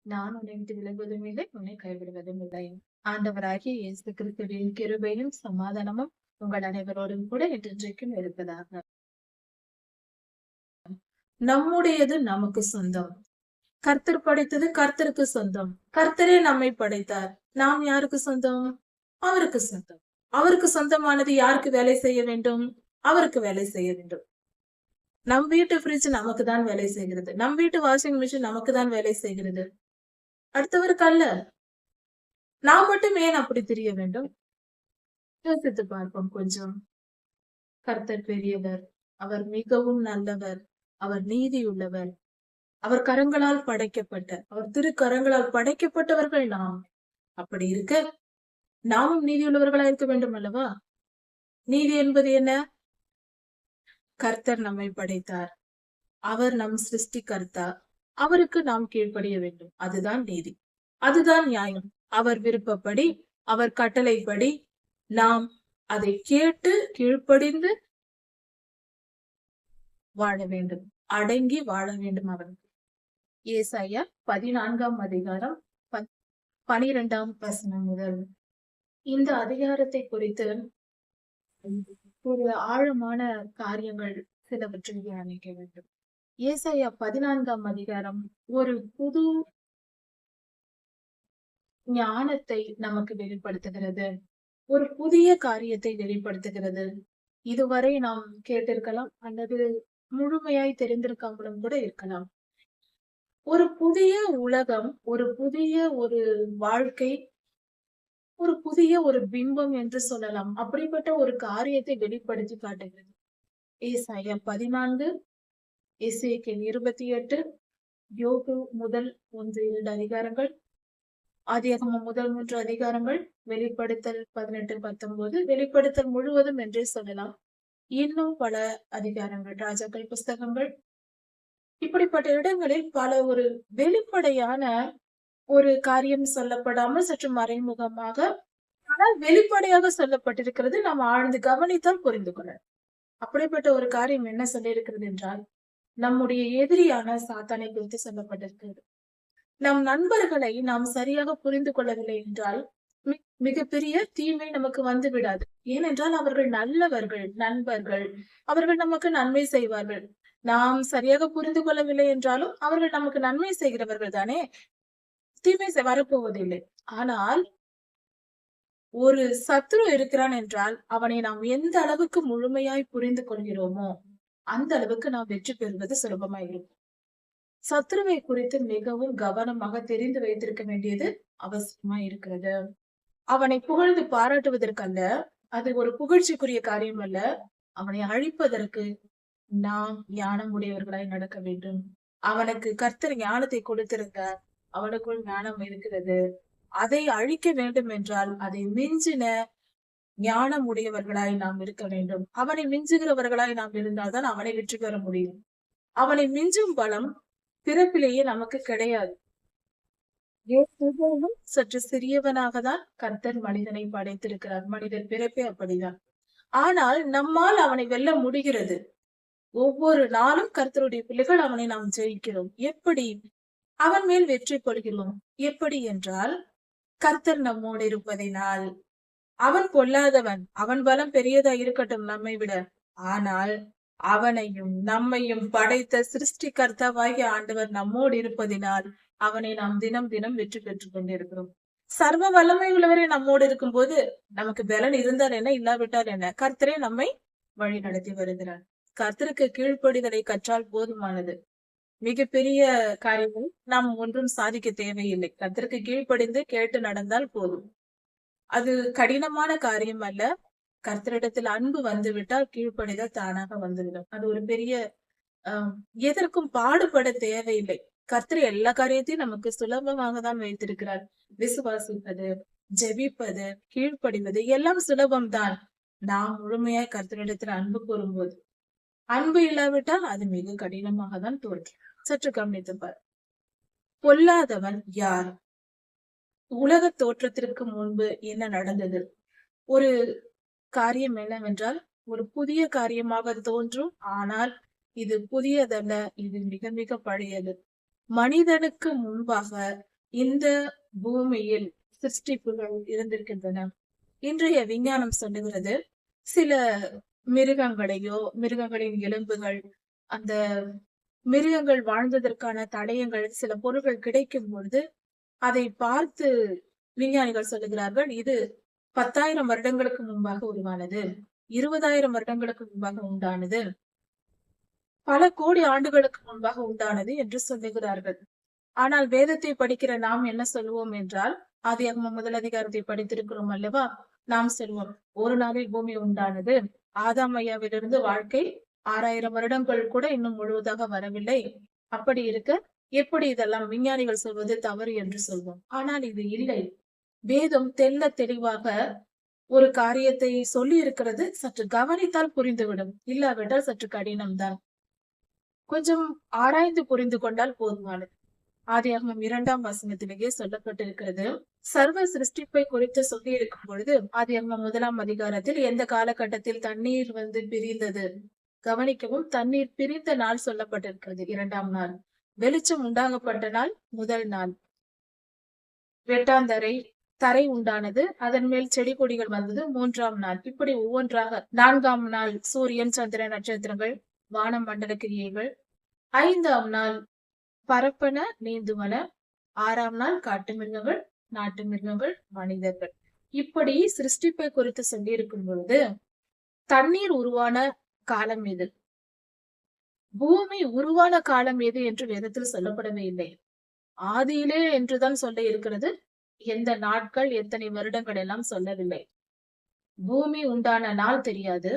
நான் உன்னை விட்டு விலகுவதும் இல்லை, உன்னை கைவிடுவதும் இல்லை. ஆண்டவராகிய இயேசு கிறிஸ்துவின் கிருபையும் சமாதானமும் உங்கள் அனைவரோடும் கூட என்றென்றைக்கும் இருப்பதாக. நம்முடையது நமக்கு சொந்தம். கர்த்தர் படைத்தது கர்த்தருக்கு சொந்தம். கர்த்தரே நம்மை படைத்தார். நாம் யாருக்கு சொந்தம்? அவருக்கு சொந்தம். அவருக்கு சொந்தமானது யாருக்கு வேலை செய்ய வேண்டும்? அவருக்கு வேலை செய்ய வேண்டும். நம் வீட்டு ஃப்ரிட்ஜ் நமக்கு தான் வேலை செய்கிறது. நம் வீட்டு வாஷிங் மிஷின் நமக்கு தான் வேலை செய்கிறது. அடுத்தவருக்கு அல்ல. நாம் மட்டும் ஏன் அப்படி தெரிய வேண்டும்? யோசித்து பார்ப்போம் கொஞ்சம். கர்த்தர் பெரியவர். அவர் மிகவும் நல்லவர். அவர் நீதியுள்ளவர். அவர் கரங்களால் படைக்கப்பட்ட, அவர் திருக்கரங்களால் படைக்கப்பட்டவர்கள் நாம். அப்படி இருக்க நாமும் நீதியுள்ளவர்களா இருக்க வேண்டும் அல்லவா? நீதி என்பது என்ன? கர்த்தர் நம்மை படைத்தார். அவர் நம் சிருஷ்டிகர்த்தா. அவருக்கு நாம் கீழ்ப்படிய வேண்டும். அதுதான் நீதி. அதுதான் நியாயம். அவர் விருப்பப்படி, அவர் கட்டளைப்படி நாம் அதை கேட்டு கீழ்ப்படிந்து வாழ வேண்டும். அடங்கி வாழ வேண்டும் அவருக்கு. ஏசாயா 14ஆம் அதிகாரம் 12ஆம் வசனம் முதல். இந்த அதிகாரத்தை குறித்து ஒரு ஆழமான காரியங்கள் சிலவற்றை தியானிக்க வேண்டும். ஏசாயா 14ஆம் அதிகாரம் ஒரு புது ஞானத்தை நமக்கு வெளிப்படுத்துகிறது. ஒரு புதிய காரியத்தை வெளிப்படுத்துகிறது. இதுவரை நாம் கேட்டிருக்கலாம் அல்லது முழுமையாய் தெரிந்திருக்காமலும் கூட இருக்கலாம். ஒரு புதிய உலகம், ஒரு புதிய ஒரு வாழ்க்கை, ஒரு புதிய ஒரு பிம்பம் என்று சொல்லலாம். அப்படிப்பட்ட ஒரு காரியத்தை வெளிப்படுத்தி காட்டுகிறது. ஏசாயா 14, எசேக்கியேல் 28, யோபு முதல் 1-2 அதிகாரங்கள், ஆதியாகமம் முதல் 3 அதிகாரங்கள், வெளிப்படுத்தல் 18, 19, வெளிப்படுத்தல் முழுவதும் என்றே சொல்லலாம். இன்னும் பல அதிகாரங்கள், ராஜாக்கள் புஸ்தகங்கள், இப்படிப்பட்ட இடங்களில் பல ஒரு வெளிப்படையான ஒரு காரியம் சொல்லப்படாமல் சற்று மறைமுகமாக, ஆனால் வெளிப்படையாக சொல்லப்பட்டிருக்கிறது. நாம் ஆழ்ந்து கவனித்தால் புரிந்து கொள்ளலாம். அப்படிப்பட்ட ஒரு காரியம் என்ன சொல்லியிருக்கிறது என்றால், நம்முடைய எதிரியான சாத்தானை குறித்து சொல்லப்பட்டிருக்கிறது. நம் நண்பர்களை நாம் சரியாக புரிந்து கொள்ளவில்லை என்றால் மிகப்பெரிய தீமை நமக்கு வந்து விடாது. ஏனென்றால் அவர்கள் நல்லவர்கள், நண்பர்கள். அவர்கள் நமக்கு நன்மை செய்வார்கள். நாம் சரியாக புரிந்து கொள்ளவில்லை என்றாலும் அவர்கள் நமக்கு நன்மை செய்கிறவர்கள் தானே. தீமை வரப்போவதில்லை. ஆனால் ஒரு சத்துரு இருக்கிறான் என்றால் அவனை நாம் எந்த அளவுக்கு முழுமையாய் புரிந்து கொள்கிறோமோ அந்த அளவுக்கு நாம் வெற்றி பெறுவது சுலபமாய் இருக்கும். சத்ருவை குறித்து மிகவும் கவனமாக தெரிந்து வைத்திருக்க வேண்டியது அவசியமா இருக்கிறது. அவனை புகழ்ந்து பாராட்டுவதற்கல்ல, அது ஒரு புகழ்ச்சிக்குரிய காரியம் அல்ல. அவனை அழிப்பதற்கு நாம் ஞானம் உடையவர்களாய் நடக்க வேண்டும். அவனுக்கு கர்த்தர் ஞானத்தை கொடுத்திருந்தார். அவனுக்குள் ஞானம் இருக்கிறது. அதை அழிக்க வேண்டும் என்றால் அதை மிஞ்சின ஞானம் உடையவர்களாய் நாம் இருக்க வேண்டும். அவனை மிஞ்சுகிறவர்களாய் நாம் இருந்தால்தான் அவனை வெற்றி பெற முடியும். அவனை மிஞ்சும் பலம் பிறப்பிலேயே நமக்கு கிடையாது. சற்று சிறியவனாக தான் கர்த்தர் மனிதனை படைத்திருக்கிறார். மனிதன் பிறப்பே அப்படிதான். ஆனால் நம்மால் அவனை வெல்ல முடிகிறது. ஒவ்வொரு நாளும் கர்த்தருடைய பிள்ளைகள் அவனை நாம் ஜெயிக்கிறோம். எப்படி? அவன் மேல் வெற்றி கொள்கிறோம். எப்படி என்றால், கர்த்தர் நம்மோடு இருப்பதினால். அவன் பொல்லாதவன். அவன் பலம் பெரியதா இருக்கட்டும் நம்மை விட. ஆனால் அவனையும் நம்மையும் படைத்த சிருஷ்டிகர்த்தாவாகிய ஆண்டவர் நம்மோடு இருப்பதினால் அவனை நாம் தினம் தினம் வெற்றி பெற்றுக் கொண்டிருக்கிறோம். சர்வ வல்லமை உள்ளவரே நம்மோடு இருக்கும் போது நமக்கு பலன் இருந்தால் என்ன, இல்லாவிட்டால் என்ன, கர்த்தரே நம்மை வழி நடத்தி வருகிறார். கர்த்தருக்கு கீழ்ப்படிதலை கற்றால் போதுமானது. மிகப்பெரிய காரியங்கள் நாம் ஒன்றும் சாதிக்க தேவையில்லை. கர்த்தருக்கு கீழ்ப்படிந்து கேட்டு நடந்தால் போதும். அது கடினமான காரியம் அல்ல. கர்த்தரிடத்தில் அன்பு வந்துவிட்டால் கீழ்ப்படிதல் தானாக வந்துவிடும். அது ஒரு பெரிய எதற்கும் பாடுபட தேவையில்லை. கர்த்தர் எல்லா காரியத்தையும் நமக்கு சுலபமாக தான் வைத்திருக்கிறார். விசுவாசிப்பது, ஜெபிப்பது, கீழ்ப்படிவது எல்லாம் சுலபம்தான். நாம் முழுமையாய் கர்த்தரிடத்தில் அன்பு கூறும்போது. அன்பு இல்லாவிட்டால் அது மிக கடினமாக தான் தோன்றும். சற்று கவனித்து பார். பொல்லாதவன் யார்? உலக தோற்றத்திற்கு முன்பு என்ன நடந்தது? ஒரு காரியம் என்னவென்றால், ஒரு புதிய காரியமாக தோன்றும். ஆனால் இது புதியதல்ல. இது மிக மிக பழையது. மனிதனுக்கு முன்பாக இந்த பூமியில் சிருஷ்டிப்புகள் இருந்திருக்கின்றன. இன்றைய விஞ்ஞானம் சொல்லுகிறது சில மிருகங்களின் எலும்புகள், அந்த மிருகங்கள் வாழ்ந்ததற்கான தடயங்கள், சில பொருட்கள் கிடைக்கும் பொழுது அதை பார்த்து விஞ்ஞானிகள் சொல்லுகிறார்கள், இது 10,000 வருடங்களுக்கு முன்பாக உருவானது, 20,000 வருடங்களுக்கு முன்பாக உண்டானது, பல கோடி ஆண்டுகளுக்கு முன்பாக உண்டானது என்று சொல்லுகிறார்கள். ஆனால் வேதத்தை படிக்கிற நாம் என்ன சொல்லுவோம் என்றால், ஆதியாகமம் 1 அதிகாரத்தை படித்திருக்கிறோம் அல்லவா? நாம் சொல்வோம், ஒரு நாளில் பூமி உண்டானது, ஆதாம் ஐயாவிலிருந்து வாழ்க்கை 6,000 வருடங்கள் கூட இன்னும் முழுவதாக வரவில்லை. அப்படி இருக்க எப்படி இதெல்லாம் விஞ்ஞானிகள் சொல்வது தவறு என்று சொல்வோம். ஆனால் இது இல்லை. வேதம் தெல்ல தெளிவாக ஒரு காரியத்தை சொல்லி இருக்கிறது. சற்று கவனித்தால் புரிந்துவிடும், இல்லாவிட்டால் சற்று கடினம்தான். கொஞ்சம் ஆராய்ந்து புரிந்து கொண்டால் போதுமானது. ஆதியாகமம் 2ஆம் வசனத்திலேயே சொல்லப்பட்டிருக்கிறது. சர்வ சிருஷ்டிப்பை குறித்து சொல்லி இருக்கும் பொழுது ஆதியாகமம் 1ஆம் அதிகாரத்தில் எந்த காலகட்டத்தில் தண்ணீர் பிரிந்தது, கவனிக்கவும், தண்ணீர் பிரிந்த நாள் சொல்லப்பட்டிருக்கிறது 2ஆம் நாள். வெளிச்சம் உண்டாகப்பட்ட நாள் முதல் நாள். வெட்டாந்தரை தரை உண்டானது, அதன் மேல் செடி கொடிகள் வந்தது 3ஆம் நாள். இப்படி ஒவ்வொன்றாக 4ஆம் நாள் சூரியன் சந்திர நட்சத்திரங்கள் வானம் மண்டல கிரியைகள், 5ஆம் நாள் பரப்பன நீந்துவன, 6ஆம் நாள் காட்டு மிருகங்கள் நாட்டு மிருகங்கள் மனிதர்கள். இப்படி சிருஷ்டிப்பை குறித்து சொல்லி இருக்கும் பொழுது தண்ணீர் உருவான காலம் எது, பூமி உருவான காலம் எது என்று வேதத்தில் சொல்லப்படவே இல்லை. ஆதியிலே என்றுதான் சொல்ல இருக்கிறது. எந்த நாட்கள் எத்தனை வருடங்கள் எல்லாம் சொல்லவில்லை. பூமி உண்டான நாள் தெரியாது,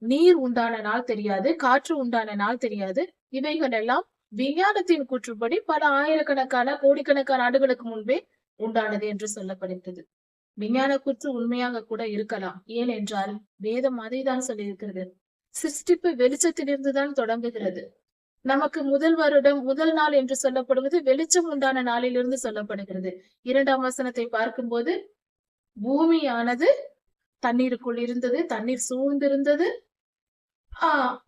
நீர் உண்டான நாள் தெரியாது, காற்று உண்டான நாள் தெரியாது. இவைகள் எல்லாம் விஞ்ஞானத்தின் கூற்றுப்படி பல ஆயிரக்கணக்கான கோடிக்கணக்கான ஆண்டுகளுக்கு முன்பே உண்டானது என்று சொல்லப்படுகிறது. விஞ்ஞான கூற்று உண்மையாக கூட இருக்கலாம். ஏனென்றால் வேதம் அதைதான் சொல்லி இருக்கிறது. சிருஷ்டிப்பு வெளிச்சத்திலிருந்துதான் தொடங்குகிறது. நமக்கு முதல் நாள் என்று சொல்லப்படுவது வெளிச்சம் உண்டான நாளிலிருந்து சொல்லப்படுகிறது. 2ஆம் வசனத்தை பார்க்கும்போது பூமியானது தண்ணீருக்குள் இருந்தது, தண்ணீர் சூழ்ந்திருந்தது,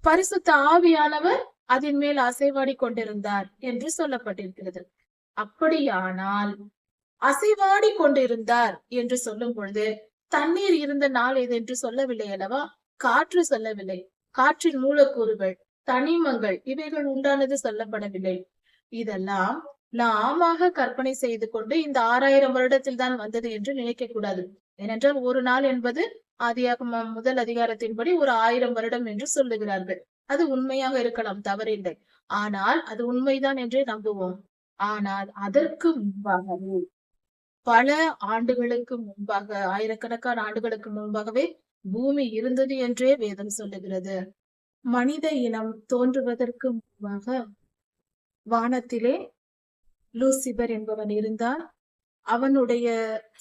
பரிசுத்த ஆவியானவர் அதன் மேல் அசைவாடி கொண்டிருந்தார் என்று சொல்லப்பட்டிருக்கிறது. அப்படியானால் அசைவாடி கொண்டிருந்தார் என்று சொல்லும் பொழுது தண்ணீர் இருந்த நாள் எது என்று சொல்லவில்லை அல்லவா? காற்று சொல்லவில்லை, காற்றின் மூலக்கூறுகள், தனிமங்கள், இவைகள் உண்டானது சொல்லப்படவில்லை. இதெல்லாம் நாமாக கற்பனை செய்து கொண்டு இந்த 6,000 வருடத்தில் தான் வந்தது என்று நினைக்க கூடாது. ஏனென்றால் ஒரு நாள் என்பது ஆதியாகமம் 1 அதிகாரத்தின்படி ஒரு 1000 வருடம் என்று சொல்லுகிறார்கள். அது உண்மையாக இருக்கலாம், தவறில்லை. ஆனால் அது உண்மைதான் என்றே நம்புவோம். ஆனால் அதற்கு முன்பாகவே, பல ஆண்டுகளுக்கு முன்பாக, ஆயிரக்கணக்கான ஆண்டுகளுக்கு முன்பாகவே பூமி இருந்தது என்றே வேதம் சொல்லுகிறது. மனித இனம் தோன்றுவதற்கு முன்பாக வானத்திலே லூசிபர் என்பவன் இருந்தான். அவனுடைய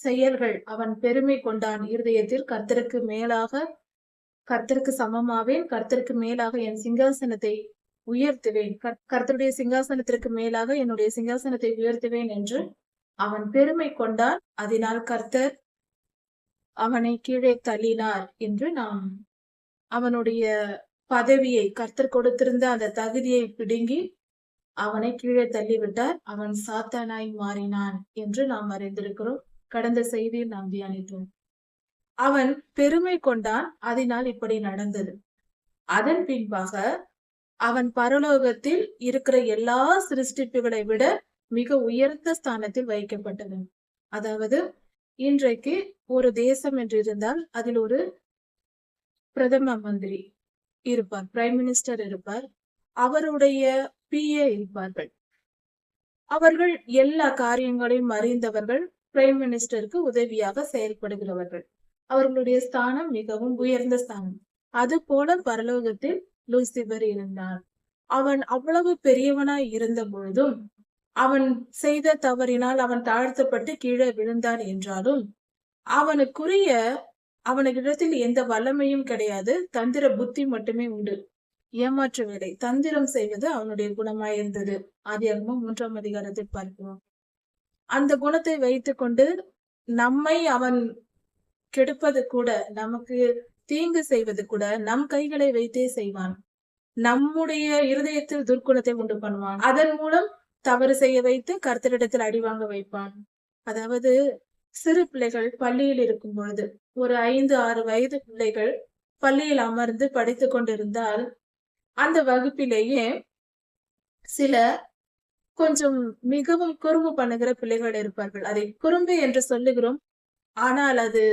செயல்கள், அவன் பெருமை கொண்டான் இருதயத்தில், கர்த்தருக்கு சமமாவேன், கர்த்தருக்கு மேலாக என் சிங்காசனத்தை உயர்த்துவேன், கர்த்தருடைய சிங்காசனத்திற்கு மேலாக என்னுடைய சிங்காசனத்தை உயர்த்துவேன் என்று அவன் பெருமை கொண்டான். அதனால் கர்த்தர் அவனை கீழே தள்ளினார் என்று நாம் அவனுடைய பதவியை, கர்த்தர் கொடுத்திருந்த அந்த தகுதியை பிடுங்கி அவனை கீழே தள்ளிவிட்டார். அவன் சாத்தானாய் மாறினான் என்று நாம் அறிந்திருக்கிறோம். கடந்த செய்தியில் நாம் தியானித்தோம். அவன் பெருமை கொண்டான், அதனால் இப்படி நடந்தது. அதன் பின்பாக அவன் பரலோகத்தில் இருக்கிற எல்லா சிருஷ்டிப்புகளை விட மிக உயர்ந்த ஸ்தானத்தில் வைக்கப்பட்டவன். அதாவது இன்றைக்கு ஒரு தேசம் என்று இருந்தால் அதில் ஒரு பிரதம மந்திரி இருப்பார், பிரைம் மினிஸ்டர் இருப்பார், அவருடைய PA இருப்பார்கள். அவர்கள் எல்லா காரியங்களையும் அறிந்தவர்கள், பிரைம் மினிஸ்டருக்கு உதவியாக செயல்படுகிறவர்கள். அவர்களுடைய ஸ்தானம் மிகவும் உயர்ந்த ஸ்தானம். அது போல பரலோகத்தில் லூசிபர் இருந்தான். அவன் அவ்வளவு பெரியவனாய் இருந்த பொழுதும் அவன் செய்த தவறினால் அவன் தாழ்த்தப்பட்டு கீழே விழுந்தான் என்றாலும் அவனுக்கிடத்தில் எந்த வல்லமையும் கிடையாது. தந்திர புத்தி மட்டுமே உண்டு. ஏமாற்று வேலை, தந்திரம் செய்வது அவனுடைய குணமாயிருந்தது. ஆதியாகமம் 3ஆம் அதிகாரத்தில் பார்க்கிறோம். அந்த குணத்தை வைத்துக் கொண்டு நம்மை அவன் கெடுப்பது கூட, நமக்கு தீங்கு செய்வது கூட நம் கைகளை வைத்தே செய்வான். நம்முடைய இருதயத்தில் துர்க்குணத்தை உண்டு பண்ணுவான். அதன் மூலம் தவறு செய்ய வைத்து கர்த்தரிடத்தில் அடி வாங்க வைப்பான். அதாவது சிறு பிள்ளைகள் பள்ளியில் இருக்கும் பொழுது ஒரு 5-6 வயது பிள்ளைகள் பள்ளியில் அமர்ந்து படித்துக் கொண்டிருந்தால் அந்த வகுப்பிலேயே சில கொஞ்சம் மிகவும் குறும்பு பண்ணுகிற பிள்ளைகள் இருப்பார்கள். அதை குறும்பு என்று சொல்லுகிறோம். ஆனால் அது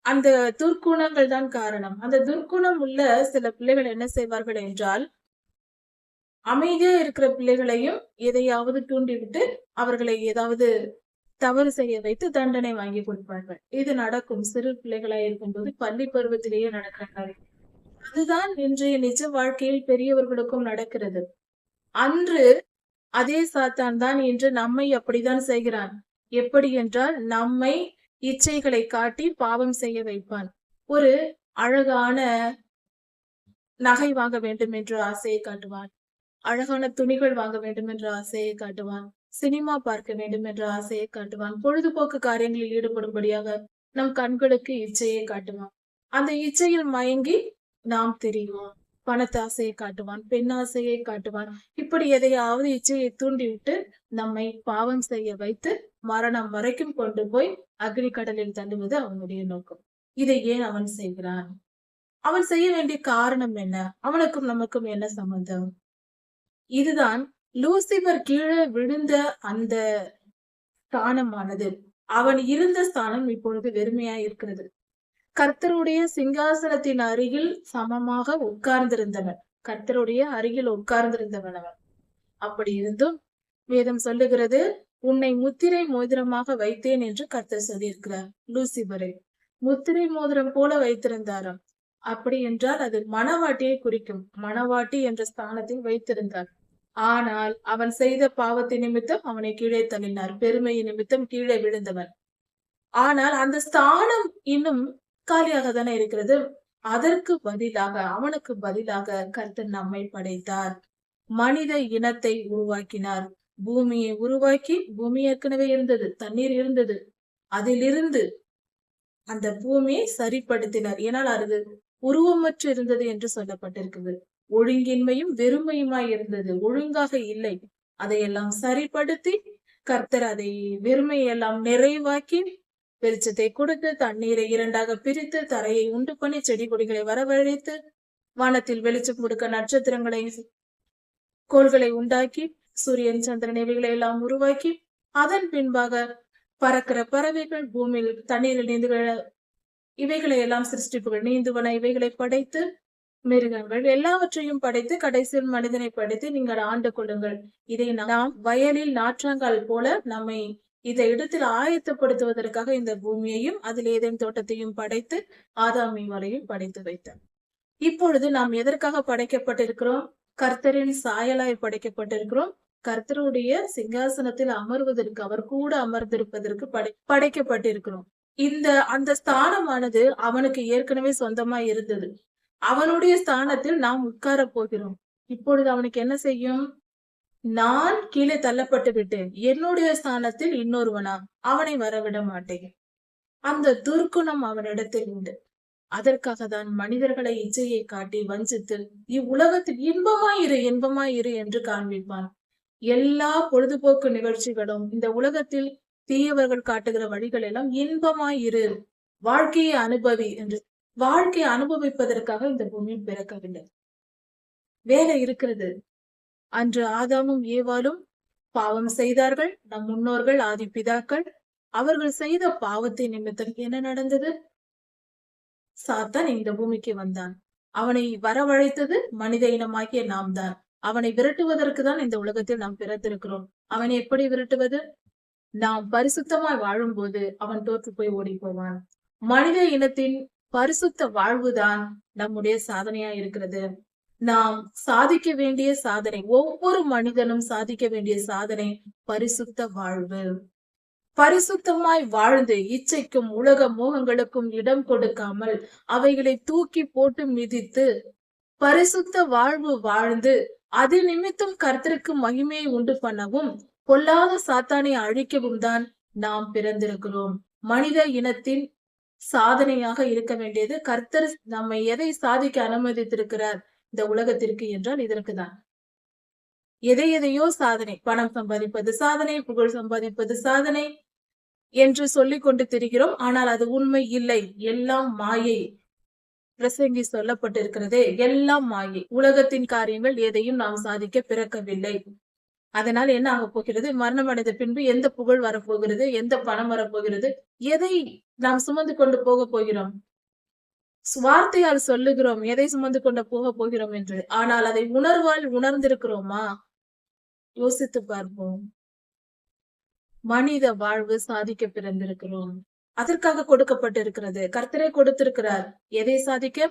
அந்த துர்க்குணங்கள் தான் காரணம். அந்த துர்க்குணம் உள்ள சில பிள்ளைகள் என்ன செய்வார்கள் என்றால், அமைதியா இருக்கிற பிள்ளைகளையும் எதையாவது தூண்டிவிட்டு அவர்களை ஏதாவது தவறு செய்ய வைத்து தண்டனை வாங்கி கொடுப்பார்கள். இது நடக்கும் சிறு பிள்ளைகளாய் இருக்கும்போது பள்ளி பருவத்திலேயே நடக்கிற காரியம். அதுதான் இன்றைய நிஜ வாழ்க்கையில் பெரியவர்களுக்கும் நடக்கிறது. அன்று அதே சாத்தான் தான் இன்று நம்மை அப்படித்தான் செய்கிறான். எப்படி என்றால் நம்மை இச்சைகளை காட்டி பாவம் செய்ய வைப்பான். ஒரு அழகான நகை வாங்க வேண்டும் என்று ஆசையை காட்டுவான். அழகான துணிகள் வாங்க வேண்டும் என்ற ஆசையை காட்டுவான். சினிமா பார்க்க வேண்டும் என்ற ஆசையை காட்டுவான். பொழுதுபோக்கு காரியங்களில் ஈடுபடும்படியாக நம் கண்களுக்கு இச்சையை காட்டுவான். அந்த இச்சையில் மயங்கி நாம் தெரிவோம். பணத்தாசையை காட்டுவான், பெண் ஆசையை காட்டுவான். இப்படி எதையாவது இச்சையை தூண்டிவிட்டு நம்மை பாவம் செய்ய வைத்து மரணம் வரைக்கும் கொண்டு போய் அக்னி கடலில் தள்ளுவது அவனுடைய நோக்கம். இதை ஏன் அவன் செய்கிறான்? அவன் செய்ய வேண்டிய காரணம் என்ன? அவனுக்கும் நமக்கும் என்ன சம்பந்தம்? இதுதான் லூசிபர் கீழே விழுந்த அந்த ஸ்தானமானது அவன் இருந்த ஸ்தானம் இப்பொழுது வெறுமையா இருக்கிறது. கர்த்தருடைய சிங்காசனத்தின் அருகில் சமமாக உட்கார்ந்திருந்தவன். கர்த்தருடைய அருகில் உட்கார்ந்திருந்தவன் அவன். அப்படி இருந்தும் வேதம் சொல்லுகிறது, உன்னை முத்திரை மோதிரமாக வைத்தேன் என்று கர்த்தர் சொல்லியிருக்கிறார். லூசிபரை முத்திரை மோதிரம் போல வைத்திருந்தாராம். அப்படி என்றால் அது மணவாட்டியை குறிக்கும். மணவாட்டி என்ற ஸ்தானத்தில் வைத்திருந்தார். ஆனால் அவன் செய்த பாவத்தின் நிமித்தம் அவனை கீழே தள்ளினார். பெருமையின் நிமித்தம் கீழே விழுந்தவன். ஆனால் அந்த ஸ்தானம் இன்னும் காலியாக தானே இருக்கிறது. அதற்கு பதிலாக அவனுக்கு பதிலாக கர்த்தர் நம்மை படைத்தார். மனித இனத்தை உருவாக்கினார். பூமியை உருவாக்கி, பூமி ஏற்கனவே இருந்தது, தண்ணீர் இருந்தது, அதிலிருந்து அந்த பூமியை சரிப்படுத்தினார். ஏனால் அது உருவமற்று இருந்தது என்று சொல்லப்பட்டிருக்கிறது. ஒழுங்கின்மையும் வெறுமையுமாய் இருந்தது, ஒழுங்காக இல்லை. அதையெல்லாம் சரிப்படுத்தி கர்த்தர் அதை வெறுமையெல்லாம் நிறைவாக்கி வெளிச்சத்தை கொடுத்து, தண்ணீரை 2ஆக பிரித்து, தரையை உண்டு பண்ணி, செடி கொடிகளை வரவழைத்து, வானத்தில் வெளிச்சம் கொடுக்க நட்சத்திரங்களை கோள்களை உண்டாக்கி, சூரியன் சந்திரன் இவைகளை எல்லாம் உருவாக்கி, அதன் பின்பாக பறக்கிற பறவைகள், பூமியில் தண்ணீரில் நீந்துகிற இவைகளை எல்லாம் சிருஷ்டிப்புகள், நீந்துவன இவைகளை படைத்து, மிருகங்கள் எல்லாவற்றையும் படைத்து, கடைசியில் மனிதனை படைத்து நீங்கள் ஆண்டு கொள்ளுங்கள். இதை நாம் வயலில் நாற்றாங்கால் போல நம்மை இந்த இடத்தில் ஆயத்தப்படுத்துவதற்காக இந்த பூமியையும் அதில் ஏதேன் தோட்டத்தையும் படைத்து ஆதாம் வரையும் படைத்து வைத்தார். இப்பொழுது நாம் எதற்காக படைக்கப்பட்டிருக்கிறோம்? கர்த்தரின் சாயலாய் படைக்கப்பட்டிருக்கிறோம். கர்த்தருடைய சிங்காசனத்தில் அமர்வதற்கு, அவர் கூட அமர்ந்திருப்பதற்கு படைக்கப்பட்டிருக்கிறோம். அந்த ஸ்தானமானது அவனுக்கு ஏற்கனவே சொந்தமா இருந்தது. அவனுடைய ஸ்தானத்தில் நாம் உட்கார போகிறோம். இப்பொழுது அவனுக்கு என்ன செய்யும்? நான் கீழே தள்ளப்பட்டு விட்டேன், என்னுடைய ஸ்தானத்தில் இன்னொருவனா, அவனை வரவிட மாட்டேன். அந்த துர்க்குணம் அவனிடத்தில் உண்டு. அதற்காக தான் மனிதர்களை இச்சையை காட்டி வஞ்சித்து இவ்வுலகத்தில் இன்பமாயிரு என்று காண்பிப்பான். எல்லா பொழுதுபோக்கு நிகழ்ச்சிகளும், இந்த உலகத்தில் தீயவர்கள் காட்டுகிற வழிகள் எல்லாம் இன்பமாயிரு, வாழ்க்கையை அனுபவி என்று. வாழ்க்கையை அனுபவிப்பதற்காக இந்த பூமியில் பிறக்கவில்லை. வேலை இருக்கிறது. அன்று ஆதாமும் ஏவாளும் பாவம் செய்தார்கள். நம் முன்னோர்கள், ஆதி பிதாக்கள், அவர்கள் செய்த பாவத்தின் நிமித்தம் என்ன நடந்தது? சாத்தான் இந்த பூமிக்கு வந்தான். அவனை வரவழைத்தது மனித இனமாகிய நாம் தான். அவனை விரட்டுவதற்கு தான் இந்த உலகத்தில் நாம் பிறந்திருக்கிறோம். அவனை எப்படி விரட்டுவது? நாம் பரிசுத்தமாய் வாழும்போது அவன் தோற்று போய் ஓடி போவான். மனித இனத்தின் பரிசுத்த வாழ்வுதான் நம்முடைய சாதனையா இருக்கிறது. நாம் சாதிக்க வேண்டிய சாதனை, ஒவ்வொரு மனிதனும் சாதிக்க வேண்டிய சாதனை பரிசுத்த வாழ்வு. பரிசுத்தமாய் வாழ்ந்து இச்சைக்கும் உலக மோகங்களுக்கும் இடம் கொடுக்காமல் அவைகளை தூக்கி போட்டு மிதித்து பரிசுத்த வாழ்வு வாழ்ந்து அது நிமித்தம் கர்த்தருக்கு மகிமையை உண்டு பண்ணவும் பொல்லாத சாத்தானை அழிக்கவும் தான் நாம் பிறந்திருக்கிறோம். மனித இனத்தின் சாதனையாக இருக்க வேண்டியது, கர்த்தர் நம்மை எதை சாதிக்க அனுமதித்திருக்கிறார் இந்த உலகத்திற்கு என்றால் இதற்குதான். எதையோ சாதனை, பணம் சம்பாதிப்பது சாதனை, புகழ் சம்பாதிப்பது சாதனை என்று சொல்லிக் கொண்டு திரிகிறோம். ஆனால் அது உண்மை இல்லை, எல்லாம் மாயை. பிரசங்கி சொல்லப்பட்டிருக்கிறதே, எல்லாம் மாயை. உலகத்தின் காரியங்கள் எதையும் நாம் சாதிக்க பிறக்கவில்லை. அதனால் என்ன ஆக போகிறது? மரணம் அடைந்த பின்பு எந்த புகழ் வரப்போகிறது, எந்த பணம் வரப்போகிறது, எதை நாம் சுமந்து கொண்டு போக போகிறோம்? வார்த்தையால் சொல்லுகிறோம் எதை சுமந்து கொண்டு போக போகிறோம் என்று. ஆனால் அதை உணர்வால் உணர்ந்திருக்கிறோமா? யோசித்து பார்ப்போம். மனித வாழ்வு சாதிக்க பிறந்திருக்கிறோம். அதற்காக கொடுக்கப்பட்டிருக்கிறது. கர்த்தரே கொடுத்திருக்கிறார். எதை சாதிக்க?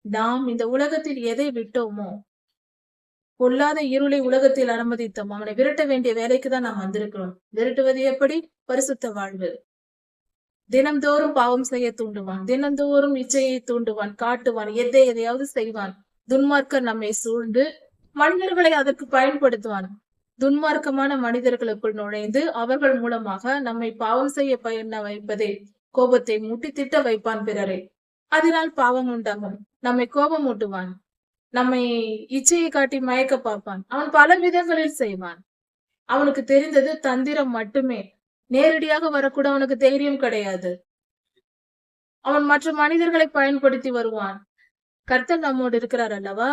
நாம் இந்த உலகத்தில் எதை விட்டோமோ, பொல்லாத இருளை உலகத்தில் அனுமதித்தோம், அவனை விரட்ட வேண்டிய வேலைக்கு தான் நாம் வந்திருக்கிறோம். விரட்டுவது எப்படி? பரிசுத்த வாழ்வு. தினம்தோறும் பாவம் செய்ய தூண்டுவான், தினந்தோறும் இச்சையை தூண்டுவான், காட்டுவான், எதையாவது செய்வான். துன்மார்க்கர் நம்மை சூழ்ந்து மனிதர்களை அதற்கு பயன்படுத்துவான். துன்மார்க்கமான மனிதர்களுக்குள் நுழைந்து அவர்கள் மூலமாக நம்மை பாவம் செய்ய பயண வைப்பதே, கோபத்தை மூட்டி திட்ட வைப்பான் பிறரை. அதனால் பாவம் உண்டாகும். நம்மை கோபம் ஊட்டுவான், நம்மை இச்சையை காட்டி மயக்க பார்ப்பான். அவன் பல விதங்களில் செய்வான். அவனுக்கு தெரிந்தது தந்திரம் மட்டுமே. நேரடியாக வரக்கூட அவனுக்கு தைரியம் கிடையாது. அவன் மற்ற மனிதர்களை பயன்படுத்தி வருவான். கர்த்தர் நம்மோடு இருக்கிறார் அல்லவா?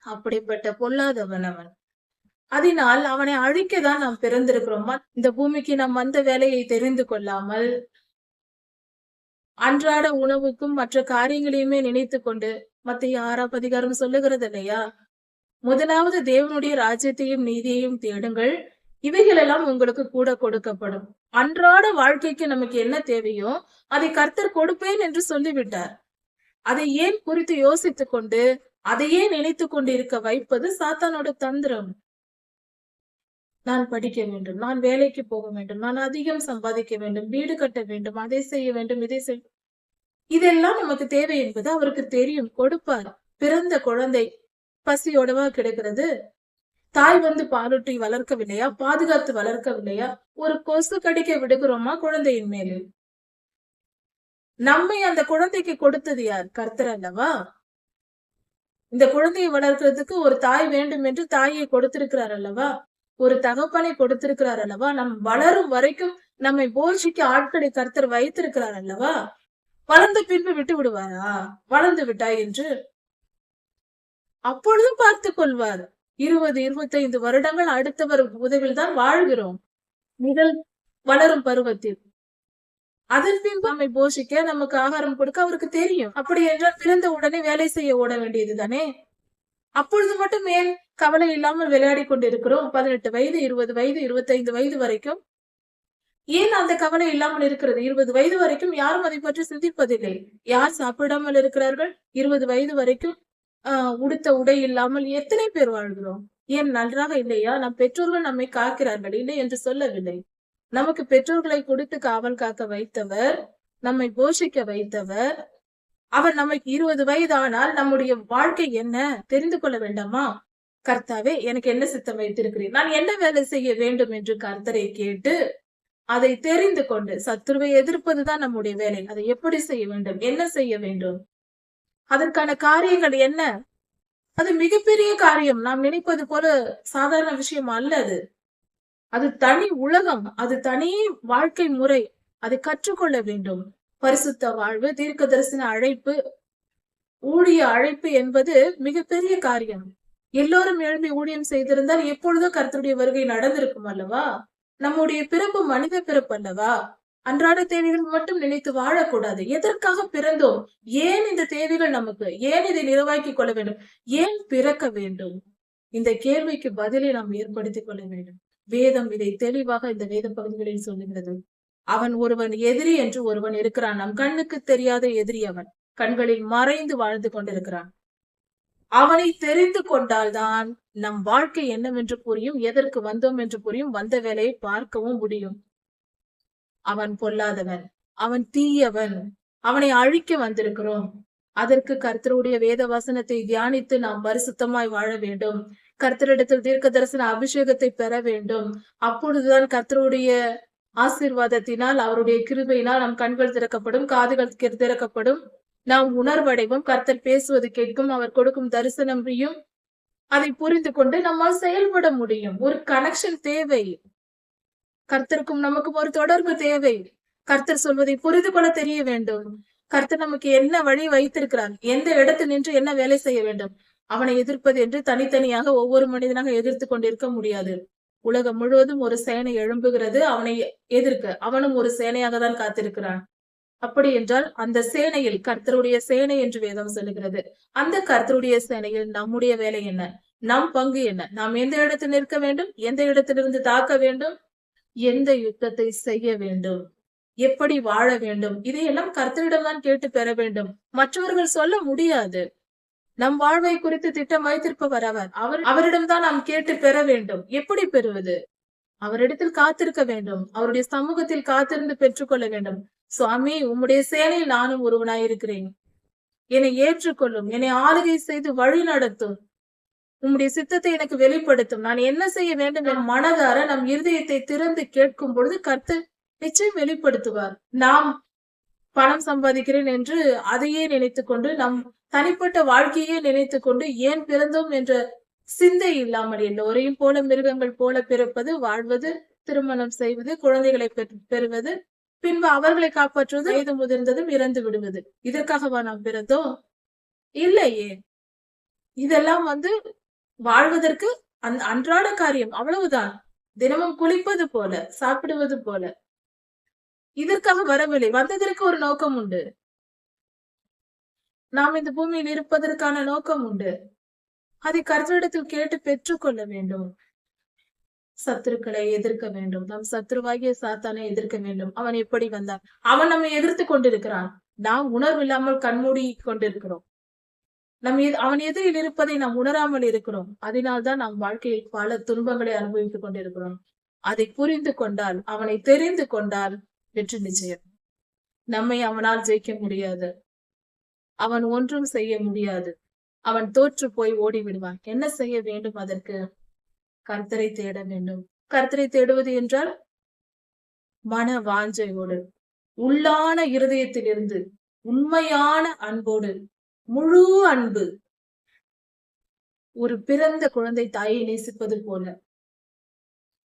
அப்படிப்பட்ட பொல்லாதவன் அவன். அதனால் அவனை அழிக்கதான் நாம் பிறந்திருக்கிறோம். இந்த பூமிக்கு நாம் வந்த வேலையை தெரிந்து கொள்ளாமல் அன்றாட உணவுக்கும் மற்ற காரியங்களையுமே நினைத்து கொண்டு, மத்திய 6ஆம் அதிகாரம் சொல்லுகிறது இல்லையா, முதலாவது தேவனுடைய ராஜ்யத்தையும் நீதியையும் தேடுங்கள், இவைகளெல்லாம் உங்களுக்கு கூட கொடுக்கப்படும். அன்றாட வாழ்க்கைக்கு நமக்கு என்ன தேவையோ அதை கர்த்தர் கொடுப்பேன் என்று சொல்லிவிட்டார். அதை ஏன் குறித்து யோசித்துக் கொண்டு அதையே நினைத்து கொண்டு இருக்க வைப்பது சாத்தானோட தந்திரம். நான் படிக்க வேண்டும், நான் வேலைக்கு போக வேண்டும், நான் அதிகம் சம்பாதிக்க வேண்டும், வீடு கட்ட வேண்டும், அதை செய்ய வேண்டும், இதை செய், இதெல்லாம் நமக்கு தேவை என்பது அவருக்கு தெரியும். கொடுப்பார். பிறந்த குழந்தை பசியோடவா கிடக்கிறது? தாய் வந்து பாலூட்டி வளர்க்கவில்லையா? பாதுகாத்து வளர்க்கவில்லையா? ஒரு கொசு கடிக்க விடுகிறோமா குழந்தையின் மேலே? நம்மை அந்த குழந்தைக்கு கொடுத்தது யார்? கர்த்தர் அல்லவா? இந்த குழந்தையை வளர்க்கிறதுக்கு ஒரு தாய் வேண்டும் என்று தாயை கொடுத்திருக்கிறார் அல்லவா? ஒரு தகப்பனை கொடுத்திருக்கிறார் அல்லவா? நம் வளரும் வரைக்கும் நம்மை போஷிக்க ஆட்களை கர்த்தர் வைத்திருக்கிறார் அல்லவா? வளர்ந்த பின்பு விட்டு விடுவாரா? வளர்ந்து விட்டாய் என்று அப்பொழுதும் பார்த்து கொள்வார். 20-25 வருடங்கள் அடுத்தவர் உதவியில் தான் வாழ்கிறோம், முதல் வளரும் பருவத்தில். அதன் பின்பு நம்மை போஷிக்க, நமக்கு ஆகாரம் கொடுக்க அவருக்கு தெரியும். அப்படி என்றால் பிறந்த உடனே வேலை செய்ய ஓட வேண்டியது தானே? அப்பொழுது மட்டும் ஏன் கவலை இல்லாமல் விளையாடி கொண்டிருக்கிறோம்? 18 வயது, 20 வயது, 25 வயது வரைக்கும் ஏன் அந்த கவலை இல்லாமல் இருக்கிறது? 20 வயது வரைக்கும் யாரும் அதை பற்றி சிந்திப்பதில்லை. யார் சாப்பிடாமல் இருக்கிறார்கள்? 20 வயது வரைக்கும் உடுத்த உடை இல்லாமல் எத்தனை பேர் வாழ்கிறோம்? ஏன் நன்றாக இல்லையா? நம் பெற்றோர்கள் நம்மை காக்கிறார்கள், இல்லை என்று சொல்லவில்லை. நமக்கு பெற்றோர்களை கொடுத்து காவல் காக்க வைத்தவர், நம்மை போஷிக்க வைத்தவர், அவர் நமக்கு 20 வயது ஆனால் நம்முடைய வாழ்க்கை என்ன தெரிந்து கொள்ள வேண்டாமா? கர்த்தாவே, எனக்கு என்ன சித்தம் வைத்திருக்கிறேன், நான் என்ன வேலை செய்ய வேண்டும் என்று கர்த்தரை கேட்டு அதை தெரிந்து கொண்டு, சத்துருவை எதிர்ப்பதுதான் நம்முடைய வேலை. அதை எப்படி செய்ய வேண்டும், என்ன செய்ய வேண்டும், அதற்கான காரியங்கள் என்ன? அது மிகப்பெரிய காரியம். நாம் நினைப்பது போல சாதாரண விஷயம் அல்ல அது. அது தனி உலகம், அது தனி வாழ்க்கை முறை. அதை கற்றுக்கொள்ள வேண்டும். பரிசுத்த வாழ்வு, தீர்க்க தரிசன அழைப்பு, ஊழிய அழைப்பு என்பது மிகப்பெரிய காரியம். எல்லோரும் எழுப்பி ஊழியம் செய்திருந்தால் எப்பொழுதோ கர்த்தருடைய வருகை நடந்திருக்கும் அல்லவா? நம்முடைய பிறப்பு மனித பிறப்பு அல்லவா? அன்றாட தேவைகள் மட்டும் நினைத்து வாழக்கூடாது. எதற்காக பிறந்தோம்? ஏன் இந்த தேவைகள் நமக்கு? ஏன் இதை நிறைவாக்கி கொள்ள வேண்டும்? ஏன் பிறக்க வேண்டும்? இந்த கேள்விக்கு பதிலை நாம் ஏற்படுத்திக் கொள்ள வேண்டும். வேதம் இதை தெளிவாக இந்த வேத பகுதிகளில் சொல்லுகிறது. அவன் ஒருவன் எதிரி என்று ஒருவன் இருக்கிறான். நம் கண்ணுக்கு தெரியாத எதிரி அவன். கண்களில் மறைந்து வாழ்ந்து கொண்டிருக்கிறான். அவனை தெரிந்து கொண்டால்தான் நம் வாழ்க்கை என்னவென்று புரியும், எதற்கு வந்தோம் என்று புரியும், வந்த வேலையை பார்க்கவும் முடியும். அவன் பொல்லாதவன், அவன் தீயவன், அவனை அழிக்க வந்திருக்கிறோம். அதற்கு கர்த்தருடைய வேத வசனத்தை தியானித்து நாம் பரிசுத்தமாய் வாழ வேண்டும். கர்த்தரிடத்தில் தீர்க்க தரிசன அபிஷேகத்தை பெற வேண்டும். அப்பொழுதுதான் கர்த்தருடைய ஆசீர்வாதத்தினால், அவருடைய கிருபையினால் நம் கண்கள் திறக்கப்படும், காதுகள் திறக்கப்படும், நாம் உணர்வடைவோம். கர்த்தர் பேசுவது கேட்கும், அவர் கொடுக்கும் தரிசனம் புரியும். அதை புரிந்து கொண்டு நம்மால் செயல்பட முடியும். ஒரு கனெக்ஷன் தேவை. கர்த்தருக்கும் நமக்கும் ஒரு தொடர்பு தேவை. கர்த்தர் சொல்வதை புரிந்து கொள்ள தெரிய வேண்டும். கர்த்தர் நமக்கு என்ன வழி வைத்திருக்கிறார், எந்த இடத்தில் நின்று என்ன வேலை செய்ய வேண்டும். அவனை எதிர்ப்பது என்று தனித்தனியாக ஒவ்வொரு மனிதனாக எதிர்த்து கொண்டிருக்க முடியாது. உலகம் முழுவதும் ஒரு சேனை எழும்புகிறது அவனை எதிர்க்க. அவனும் ஒரு சேனையாக தான் காத்திருக்கிறான். அப்படி என்றால் அந்த சேனையில் கர்த்தருடைய சேனை என்று வேதம் சொல்லுகிறது. அந்த கர்த்தருடைய சேனையில் நம்முடைய வேலை என்ன? நம் பங்கு என்ன? நாம் எந்த இடத்தில் நிற்க வேண்டும்? எந்த இடத்திலிருந்து தாக்க வேண்டும்? எந்த யுத்தத்தை செய்ய வேண்டும்? எப்படி வாழ வேண்டும்? இதையெல்லாம் கர்த்தரிடம் தான் கேட்டு பெற வேண்டும். மற்றவர்கள் சொல்ல முடியாது. நம் வாழ்வை குறித்து திட்டம் வைத்திருப்பவர் அவரிடம் தான் நாம் கேட்டு பெற வேண்டும். எப்படி பெறுவது? அவரிடத்தில் காத்திருக்க வேண்டும். அவருடைய சமூகத்தில் காத்திருந்து பெற்றுக்கொள்ள வேண்டும். சுவாமி, உம்முடைய சேனையில் நானும் ஒருவனாயிருக்கிறேன். என்னை ஏற்றுக்கொள்ளும், என்னை ஆளுகை செய்து வழி நடத்தும், உம்முடைய சித்தத்தை எனக்கு வெளிப்படுத்தும், நான் என்ன செய்ய வேண்டும் என் மனதார நம் இருதயத்தை திறந்து கேட்கும் பொழுது கர்த்தர் நிச்சயம் வெளிப்படுத்துவார். நாம் பணம் சம்பாதிக்கிறேன் என்று அதையே நினைத்துக் கொண்டு, நம் தனிப்பட்ட வாழ்க்கையே நினைத்துக் கொண்டு ஏன் பிறந்தோம் என்ற சிந்தை இல்லாமல் எல்லோரையும் போல மிருகங்கள் போல பிறப்பது, வாழ்வது, திருமணம் செய்வது, குழந்தைகளை பெறுவது, பின்பு அவர்களை காப்பாற்றுவது, வயது முதிர்ந்ததும் இறந்து விடுவது. இதற்காகவா நாம் பிறந்தோம்? இல்லையே. இதெல்லாம் வாழ்வதற்கு அன்றாட காரியம், அவ்வளவுதான். தினமும் குளிப்பது போல, சாப்பிடுவது போல. இதற்காக வரவில்லை. வந்ததற்கு ஒரு நோக்கம் உண்டு. நாம் இந்த பூமியில் இருப்பதற்கான நோக்கம் உண்டு. அதை கர்த்தரிடத்தில் கேட்டு பெற்றுக்கொள்ள வேண்டும். சத்துருக்களை எதிர்க்க வேண்டும். நம் சத்துருவாகிய சாத்தானை எதிர்க்க வேண்டும். அவன் எப்படி வந்தான்? அவன் நம்மை எதிர்த்து கொண்டிருக்கிறான். நாம் உணர்வில்லாமல் கண்மூடி கொண்டிருக்கிறோம். அவன் எதிரில் இருப்பதை நாம் உணராமல் இருக்கிறோம். அதனால்தான் நம் வாழ்க்கையில் பல துன்பங்களை அனுபவித்துக் கொண்டிருக்கிறோம். அதை புரிந்து கொண்டால், அவனை தெரிந்து கொண்டால் வெற்றி நிச்சயம். நம்மை அவனால் ஜெயிக்க முடியாது. அவன் ஒன்றும் செய்ய முடியாது. அவன் தோற்று போய் ஓடி விடுவான். என்ன செய்ய வேண்டும்? அதற்கு கர்த்தரை தேட வேண்டும். கர்த்தரை தேடுவது என்றால் மன வாஞ்சையோடு, உள்ளான இருதயத்திலிருந்து, உண்மையான அன்போடு, முழு அன்பு. ஒரு பிறந்த குழந்தை தாயை நேசிப்பது போல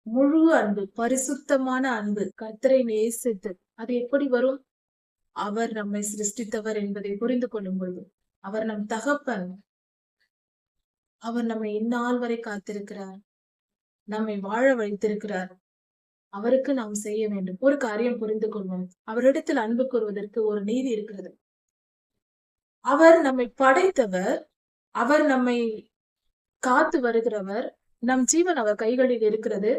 முழு அன்பு, பரிசுத்தமான அன்பு, கர்த்தரை நேசித்து. அது எப்படி வரும்? அவர் நம்மை சிருஷ்டித்தவர் என்பதை புரிந்து கொள்ளும் பொழுது, அவர் நம் தகப்பன், அவர் நம்மை இந்நாள் வரை காத்திருக்கிறார், நம்மை வாழ வைத்திருக்கிறார். அவருக்கு நாம் செய்ய வேண்டும். ஒரு காரியம் புரிந்து கொள்வோம். அவரிடத்தில் அன்பு கூறுவதற்கு ஒரு நீதி இருக்கிறது. அவர் நம்மை படைத்தவர், அவர் நம்மை காத்து வருகிறவர், நம் ஜீவன் அவர் கைகளில் இருக்கிறது.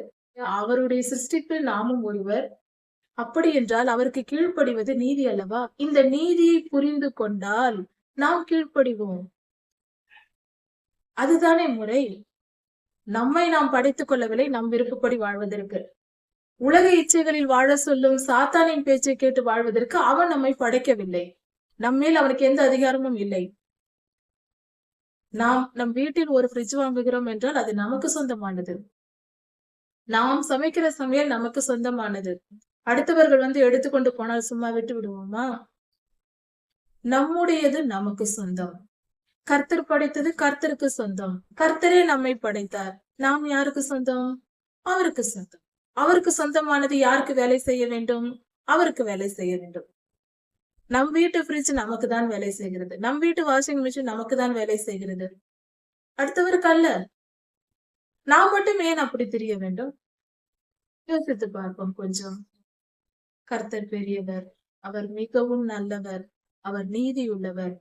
அவருடைய சிருஷ்டிப்பில் நாமும் ஒருவர். அப்படி என்றால் அவருக்கு கீழ்ப்படிவது நீதி அல்லவா? இந்த நீதியை புரிந்து கொண்டால் நாம் கீழ்ப்படிவோம். அதுதானே முறை. நம்மை நாம் படைத்துக் கொள்ளவில்லை நம் விருப்பப்படி வாழ்வதற்கு. உலக இச்சைகளில் வாழ சொல்லும் சாத்தானின் பேச்சை கேட்டு வாழ்வதற்கு அவன் நம்மை படைக்கவில்லை. நம்மேல் அவனுக்கு எந்த அதிகாரமும் இல்லை. நாம் நம் வீட்டில் ஒரு ஃப்ரிட்ஜ் வாங்குகிறோம் என்றால் அது நமக்கு சொந்தமானது. நாம் சமைக்கிற சமையல் நமக்கு சொந்தமானது. அடுத்தவர்கள் எடுத்துக்கொண்டு போனால் சும்மா விட்டு விடுவோமா? நம்முடையது நமக்கு சொந்தம். கர்த்தர் படைத்தது கர்த்தருக்கு சொந்தம். கர்த்தரே நம்மை படைத்தார். நாம் யாருக்கு சொந்தம்? அவருக்கு சொந்தம். அவருக்கு சொந்தமானது யாருக்கு வேலை செய்ய வேண்டும்? அவருக்கு வேலை செய்ய வேண்டும். நம் வீட்டு ஃப்ரிட்ஜ் நமக்கு தான் வேலை செய்கிறது. நம் வீட்டு வாஷிங் மிஷின் நமக்கு தான் வேலை செய்கிறது. அடுத்தவருக்கு அல்ல. நாம் மட்டும் ஏன் அப்படி தெரிய வேண்டும்? யோசித்து பார்ப்போம் கொஞ்சம். கர்த்தர் பெரியவர், அவர் மிகவும் நல்லவர், அவர் நீதியுள்ளவர்,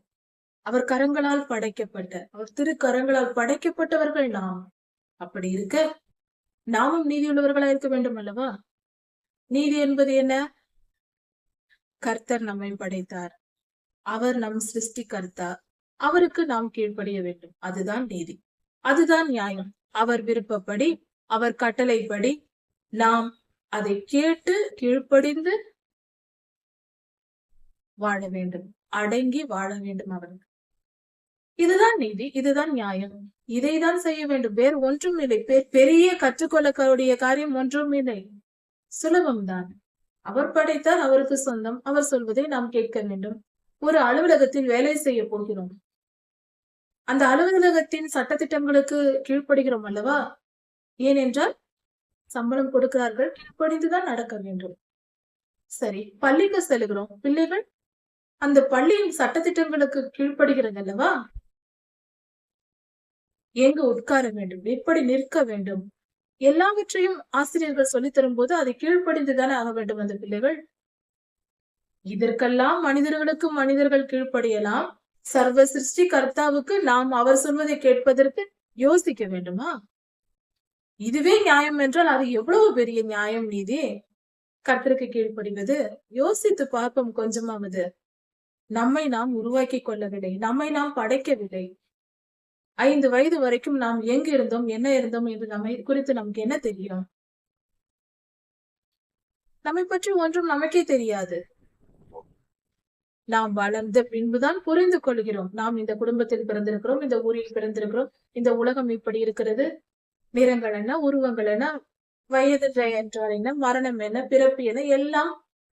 அவர் கரங்களால் படைக்கப்பட்ட, அவர் திருக்கரங்களால் படைக்கப்பட்டவர்கள் நாம். அப்படி இருக்க நாமும் நீதியுள்ளவர்களா இருக்க வேண்டும் அல்லவா? நீதி என்பது என்ன? கர்த்தர் நம்மை படைத்தார், அவர் நம் சிருஷ்டிகர்த்தா, அவருக்கு நாம் கீழ்ப்படிய வேண்டும். அதுதான் நீதி, அதுதான் நியாயம். அவர் விருப்பப்படி, அவர் கட்டளைப்படி நாம் அதை கேட்டு கீழ்ப்படிந்து வாழ வேண்டும், அடங்கி வாழ வேண்டும் அவருக்கு. இதுதான் நீதி, இதுதான் நியாயம். இதைதான் செய்ய வேண்டும். வேறு ஒன்றும் இல்லை. பெரிய கற்றுக்கொள்ளக்கூடிய காரியம் ஒன்றும் இல்லை. சுலபம்தான். அவர் படைத்தால் அவருக்கு சொந்தம். அவர் சொல்வதை நாம் கேட்க வேண்டும். ஒரு அலுவலகத்தில் வேலை செய்ய போகிறோம். அந்த அலுவலகத்தின் சட்டதிட்டங்களுக்கு கீழ்ப்படுகிறோம் அல்லவா? ஏனென்றால் சம்பளம் கொடுக்கிறார்கள், கீழ்ப்படிந்துதான் நடக்க வேண்டும். சரி, பள்ளிக்கு செல்கிறோம், பிள்ளைகள் அந்த பள்ளியின் சட்டதிட்டங்களுக்கு கீழ்ப்படுகிறது அல்லவா? எங்கு உட்கார வேண்டும், எப்படி நிற்க வேண்டும், எல்லாவற்றையும் ஆசிரியர்கள் சொல்லித் தரும்போது அதை கீழ்ப்படிந்துதானே ஆக வேண்டும் அந்த பிள்ளைகள். இதற்கெல்லாம் மனிதர்கள் கீழ்ப்படியலாம். சர்வ சிருஷ்டி கர்த்தாவுக்கு நாம் அவர் சொல்வதை கேட்பதற்கு யோசிக்க வேண்டுமா? இதுவே நியாயம் என்றால் அது எவ்வளவு பெரிய நியாயம் நீதி. கர்த்தருக்கு கீழ்ப்படிவது யோசித்து பார்ப்போம் கொஞ்சமாவது. நம்மை நாம் உருவாக்கி கொள்ளவில்லை, நம்மை நாம் படைக்கவில்லை. 5 வயது வரைக்கும் நாம் எங்கு இருந்தோம், என்ன இருந்தோம் என்று நம்மை குறித்து நமக்கு என்ன தெரியும்? நம்மை பற்றி ஒன்றும் நமக்கே தெரியாது. நாம் வளர்ந்த பின்புதான் புரிந்து கொள்கிறோம். நாம் இந்த குடும்பத்தில் பிறந்திருக்கிறோம், இந்த ஊரில் பிறந்திருக்கிறோம், இந்த உலகம் இப்படி இருக்கிறது, நிறங்கள் என்ன, உருவங்கள் என்ன, வயது என்றால் என்ன, மரணம் என்ன, பிறப்பு என்ன, எல்லாம்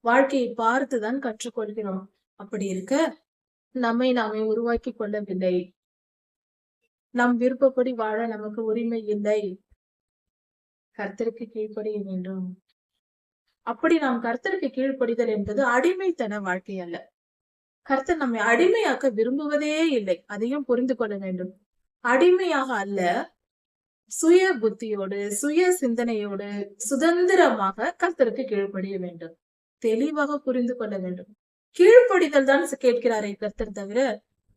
வாழ்க்கையை பார்த்துதான் கற்றுக்கொள்கிறோம். அப்படி இருக்க நம்மை நாமே உருவாக்கி கொள்ளவில்லை. நம் விருப்பப்படி வாழ நமக்கு உரிமை இல்லை. கர்த்தருக்கு கீழ்ப்படிய வேண்டும். அப்படி நாம் கர்த்தருக்கு கீழ்ப்படிதல் என்பது அடிமைத்தன வாழ்க்கை அல்ல. கர்த்தர் நம்மை அடிமையாக்க விரும்புவதே இல்லை. அதையும் புரிந்து கொள்ள வேண்டும். அடிமையாக அல்ல, சுய புத்தியோடு, சுய சிந்தனையோடு, சுதந்திரமாக கர்த்தருக்கு கீழ்ப்படிய வேண்டும். தெளிவாக புரிந்து கொள்ள வேண்டும். கீழ்ப்படிதல் தான் கேட்கிறாரே கர்த்தர் தவிர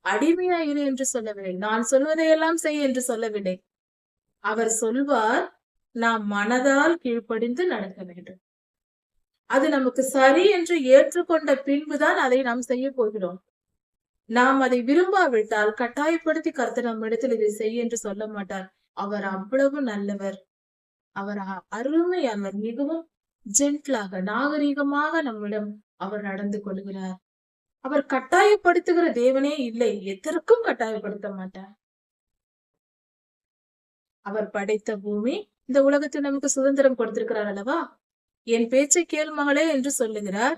அடிமையா இரு என்று சொல்லவில்லை. நான் சொல்வதையெல்லாம் செய் என்று சொல்லவில்லை. அவர் சொல்வார், நாம் மனதால் கீழ்ப்படிந்து நடக்க வேண்டும். அது நமக்கு சரி என்று ஏற்றுக்கொண்ட பின்புதான் அதை நாம் செய்ய போகிறோம். நாம் அதை விரும்பாவிட்டால் கட்டாயப்படுத்தி கர்த்தர் நம்மிடத்தில் இதை செய் என்று சொல்ல மாட்டார். அவர் அவ்வளவு நல்லவர், அவர் அருமையானவர், மிகவும் ஜென்டிலாக, நாகரீகமாக நம்மிடம் அவர் நடந்து கொள்கிறார். அவர் கட்டாயப்படுத்துகிற தேவனே இல்லை, எதற்கும் கட்டாயப்படுத்த மாட்டார். அவர் படைத்த பூமி, இந்த உலகத்தில் நமக்கு சுதந்திரம் கொடுத்திருக்கிறார் அல்லவா? என் பேச்சை கேள் மகளே என்று சொல்லுகிறார்.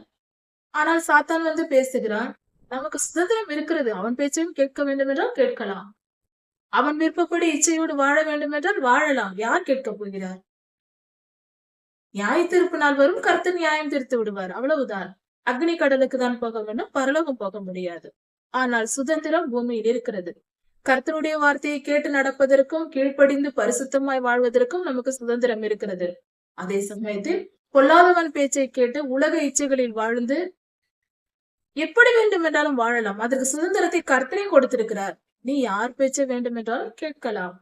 ஆனால் சாத்தான் வந்து பேசுகிறான். நமக்கு சுதந்திரம் இருக்கிறது. அவன் பேச்சையும் கேட்க வேண்டும் என்றால் கேட்கலாம். அவன் விருப்பப்படி இச்சையோடு வாழ வேண்டும் என்றால் வாழலாம். யார் கேட்க போகிறார்? நியாய தீர்ப்பு நாள் வரும், கர்த்தர் நியாயம் தீர்த்து விடுவார், அவ்வளவுதான். அக்னி கடலுக்கு தான் போக வேண்டும், பரலோகம் போக முடியாது. ஆனால் சுதந்திரம் பூமியில் இருக்கிறது. கர்த்தருடைய வார்த்தையை கேட்டு நடப்பதற்கும் கீழ்ப்படிந்து பரிசுத்தமாய் வாழ்வதற்கும் நமக்கு சுதந்திரம் இருக்கிறது. அதே சமயத்தில் பொல்லாதவன் பேச்சை கேட்டு உலக இச்சைகளில் வாழ்ந்து எப்படி வேண்டும் என்றாலும் வாழலாம். அதற்கு சுதந்திரத்தை கர்த்தரே கொடுத்திருக்கிறார். நீ யார் பேச்சை வேண்டும் என்றாலும் கேட்கலாம்.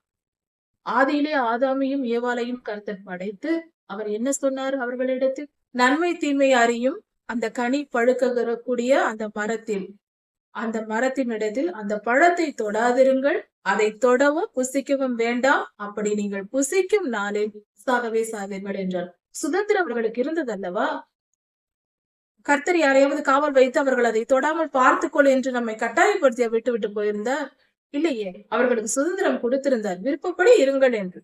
ஆதியிலே ஆதாமையும் ஏவாளையும் கர்த்தர் படைத்து அவர் என்ன சொன்னார் அவர்களிடத்தில்? நன்மை தீமை அறியும் அந்த கனி பழுக்கக்கூடிய அந்த மரத்தின் இடத்தில் அந்த பழத்தை தொடாதிருங்கள், அதை தொடவும் புசிக்கவும் வேண்டாம், அப்படி நீங்கள் புசிக்கும் நாளில் சாகவே சாவீர்கள் என்றார். சுதந்திரம் அவர்களுக்கு இருந்தது அல்லவா? கர்த்தர் யாரையாவது காவல் வைத்து அவர்கள் அதை தொடாமல் பார்த்துக்கொள் என்று நம்மை கட்டாயப்படுத்திய விட்டு போயிருந்தார்? இல்லையே, அவர்களுக்கு சுதந்திரம் கொடுத்திருந்தார், விருப்பப்படி இருங்கள் என்று.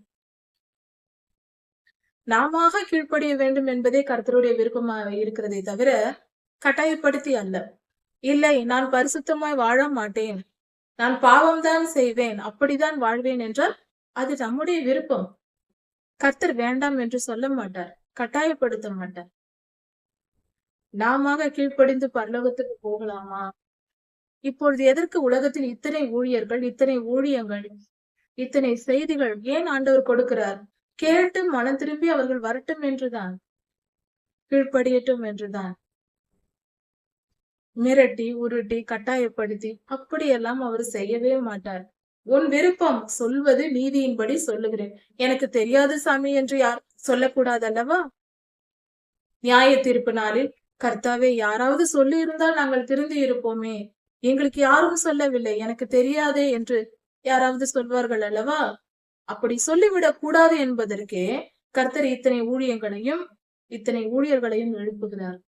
நாம கீழ்ப்படிய வேண்டும் என்பதே கர்த்தருடைய விருப்பமாக இருக்கிறதே தவிர கட்டாயப்படுத்தி அல்ல. இல்லை, நான் பரிசுத்தமாய் வாழ மாட்டேன், நான் பாவம்தான் செய்வேன், அப்படிதான் வாழ்வேன் என்றால் அது நம்முடைய விருப்பம். கர்த்தர் வேண்டாம் என்று சொல்ல மாட்டார், கட்டாயப்படுத்த மாட்டார். நாம கீழ்ப்படிந்து பரலோகத்துக்கு போகலாமா? இப்பொழுது எதற்கு உலகத்தில் இத்தனை ஊழியர்கள், இத்தனை ஊழியங்கள், இத்தனை செய்திகள் ஏன் ஆண்டவர் கொடுக்கிறார்? கேட்டு மனம் திரும்பி அவர்கள் வரட்டும் என்றுதான், கீழ்ப்படியட்டும் என்றுதான். மிரட்டி உருட்டி கட்டாயப்படுத்தி அப்படியெல்லாம் அவர் செய்யவே மாட்டார். உன் விருப்பம், சொல்வது நீதியின்படி சொல்லுகிறேன், எனக்கு தெரியாது சாமி என்று யார் சொல்லக்கூடாது அல்லவா? நியாய தீர்ப்பு நாளில் கர்த்தாவே யாராவது சொல்லி இருந்தால் நாங்கள் திருந்தி இருப்போமே, எங்களுக்கு யாரும் சொல்லவில்லை, எனக்கு தெரியாதே என்று யாராவது சொல்வார்கள் அல்லவா? அப்படி சொல்லிவிடக் கூடாது என்பதற்கே கர்த்தர் இத்தனை ஊழியர்களையும் எழுப்புகிறார்.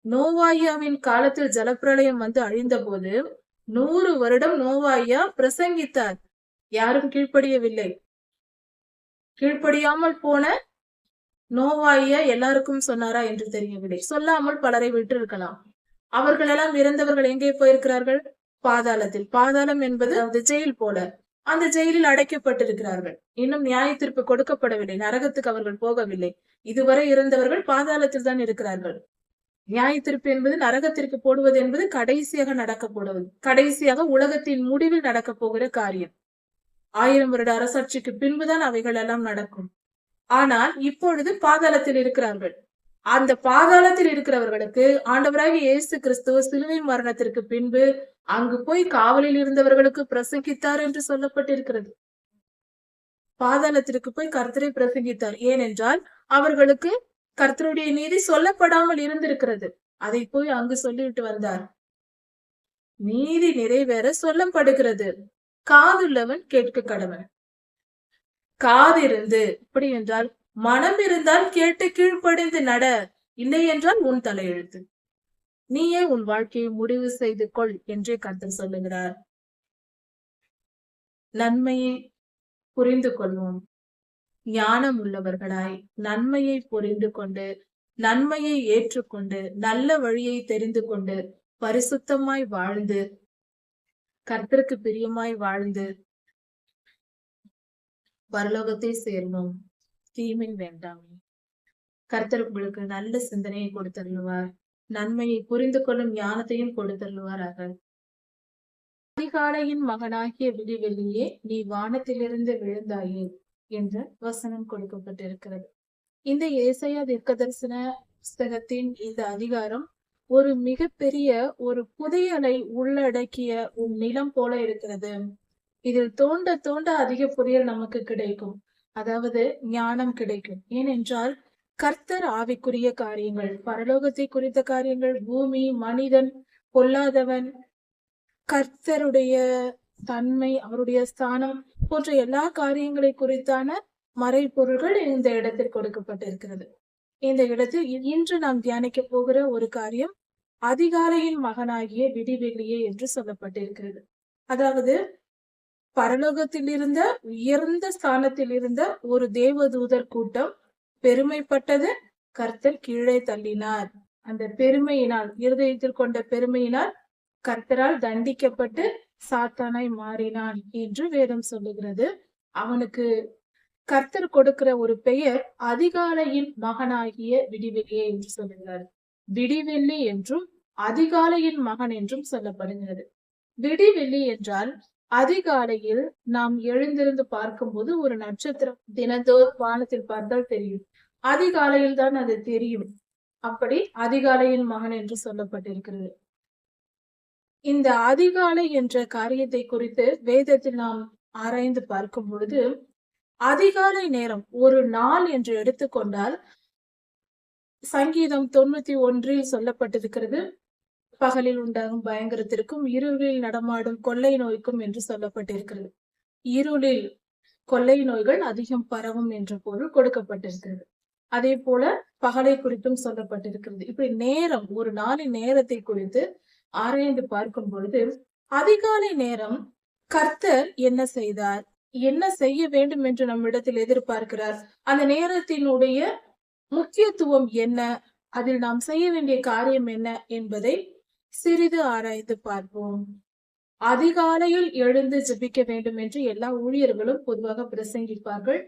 நோவாயாவின் காலத்தில் ஜலப்பிரளயம் வந்து அழிந்த போது 100 வருடம் நோவாயா பிரசங்கித்தார், யாரும் கீழ்ப்படியவில்லை. கீழ்ப்படியாமல் போன நோவாயா எல்லாருக்கும் சொன்னாரா என்று தெரியவில்லை. சொல்லாமல் பலரை விட்டு இருக்கலாம். அவர்கள் எல்லாம் இறந்தவர்கள் எங்கே போயிருக்கிறார்கள்? பாதாளத்தில். பாதாளம் என்பது அது ஜெயில் போல. அந்த ஜெயிலில் அடைக்கப்பட்டிருக்கிறார்கள். இன்னும் நியாய தீர்ப்பு கொடுக்கப்படவில்லை. நரகத்துக்கு அவர்கள் போகவில்லை. இதுவரை இருந்தவர்கள் பாதாளத்தில் தான் இருக்கிறார்கள். நியாய தீர்ப்பு என்பது நரகத்திற்கு போடுவது என்பது கடைசியாக நடக்க போடுவது. கடைசியாக உலகத்தின் முடிவில் நடக்க போகிற காரியம். 1000 வருட அரசாட்சிக்கு பின்புதான் அவைகள் எல்லாம் நடக்கும். ஆனால் இப்பொழுது பாதாளத்தில் இருக்கிறார்கள். அந்த பாதாளத்தில் இருக்கிறவர்களுக்கு ஆண்டவராகிய இயேசு கிறிஸ்து சிலுவை மரணத்திற்கு பின்பு அங்கு போய் காவலில் இருந்தவர்களுக்கு பிரசங்கித்தார் என்று சொல்லப்பட்டிருக்கிறது. பாதாளத்திற்கு போய் கர்த்தரை பிரசங்கித்தார். ஏனென்றால் அவர்களுக்கு கர்த்தருடைய நீதி சொல்லப்படாமல் இருந்திருக்கிறது. அதை போய் அங்கு சொல்லிவிட்டு வந்தார். நீதி நிறைவேற சொல்லப்படுகிறது. காதுள்ளவன் கேட்க கடவன். காதிருந்து இப்படி என்றால் மனம் இருந்தால் கேட்டு கீழ்ப்படிந்து நட, இல்லை என்றால் உன் தலையெழுத்து. நீயே உன் வாழ்க்கையை முடிவு செய்து கொள் என்றே கர்த்தர் சொல்லுகிறார். நன்மையை புரிந்து கொள்வோம். ஞானம் உள்ளவர்களாய் நன்மையை புரிந்து கொண்டு நன்மையை ஏற்றுக்கொண்டு நல்ல வழியை தெரிந்து கொண்டு பரிசுத்தமாய் வாழ்ந்து கர்த்தருக்கு பிரியமாய் வாழ்ந்து பரலோகத்தை சேர்வோம். தீமை வேண்டாம். கர்த்தர் உங்களுக்கு நல்ல சிந்தனையை கொடுத்தருளுவார். நன்மையை புரிந்து கொள்ளும் ஞானத்தையும் கொடுத்தருளுவாராக. அதிகாலையின் மகனாகிய விடிவெளியே, நீ வானத்திலிருந்து விழுந்தாயே என்ற வசனம் கொடுக்கப்பட்டிருக்கிறது. இந்த ஏசாயா தீர்க்கதரிசன புஸ்தகத்தின் இந்த அதிகாரம் ஒரு மிகப்பெரிய ஒரு புதையலை உள்ளடக்கிய ஒரு நிலம் போல இருக்கிறது. இதில் தோண்ட தோண்ட அதிக புதையல் நமக்கு கிடைக்கும். அதாவது ஞானம் கிடைக்கும். ஏனென்றால் கர்த்தர் ஆவிக்குரிய காரியங்கள், பரலோகத்தை குறித்த காரியங்கள், பூமி, மனிதன், பொல்லாதவன், கர்த்தருடைய தன்மை, அவருடைய ஸ்தானம் போன்ற எல்லா காரியங்களை குறித்தான மறைபொருள்கள் இந்த இடத்தில் கொடுக்கப்பட்டிருக்கிறது. இந்த இடத்தில் இன்று நாம் தியானிக்க போகிற ஒரு காரியம் அதிகாலையின் மகனாகிய விடிவெளியே என்று சொல்லப்பட்டிருக்கிறது. அதாவது பரலோகத்தில் இருந்த உயர்ந்த ஸ்தானத்தில் இருந்த ஒரு தேவதூதர் கூட்டம் பெருமைப்பட்டது. கர்த்தர் கீழே தள்ளினார். அந்த பெருமையினால், இருதயத்தில் கொண்ட பெருமையினால் கர்த்தரால் தண்டிக்கப்பட்டு சாத்தானாய் மாறினான் என்று வேதம் சொல்லுகிறது. அவனுக்கு கர்த்தர் கொடுக்கிற ஒரு பெயர் அதிகாலையின் மகனாகிய விடிவெளியே என்று சொல்லுகிறார். விடிவெள்ளி என்றும் அதிகாலையின் மகன் என்றும் சொல்லப்படுகிறது. விடிவெள்ளி என்றால் அதிகாலையில் நாம் எழுந்திருந்து பார்க்கும்போது ஒரு நட்சத்திரம் தினந்தோறும் வானத்தில் பார்த்தால் தெரியும். அதிகாலையில் தான் அது தெரியும். அப்படி அதிகாலையின் மகன் என்று சொல்லப்பட்டிருக்கிறது. இந்த அதிகாலை என்ற காரியத்தை குறித்து வேதத்தில் நாம் ஆராய்ந்து பார்க்கும் பொழுது, அதிகாலை நேரம் ஒரு நாள் என்று எடுத்துக்கொண்டால் சங்கீதம் 91 சொல்லப்பட்டிருக்கிறது. பகலில் உண்டாகும் பயங்கரத்திற்கும் இருளில் நடமாடும் கொள்ளை நோய்க்கும் என்று சொல்லப்பட்டிருக்கிறது. இருளில் கொள்ளை நோய்கள் அதிகம் பரவும் என்ற பொருள் கொடுக்கப்பட்டிருக்கிறது. அதே போல பகலை குறித்தும் சொல்லப்பட்டிருக்கிறது. இப்படி நேரம், ஒரு நாளின் நேரத்தை குறித்து ஆராய்ந்து பார்க்கும் பொழுது, அதிகாலை நேரம் கர்த்தர் என்ன செய்தார், என்ன செய்ய வேண்டும் என்று நம்மிடத்தில் எதிர்பார்க்கிறார், அந்த நேரத்தினுடைய முக்கியத்துவம் என்ன, அதில் நாம் செய்ய வேண்டிய காரியம் என்ன என்பதை சிறிது ஆராய்ந்து பார்ப்போம். அதிகாலையில் எழுந்து ஜெபிக்க வேண்டும் என்று எல்லா ஊழியர்களும் பொதுவாக பிரசங்கிப்பார்கள்.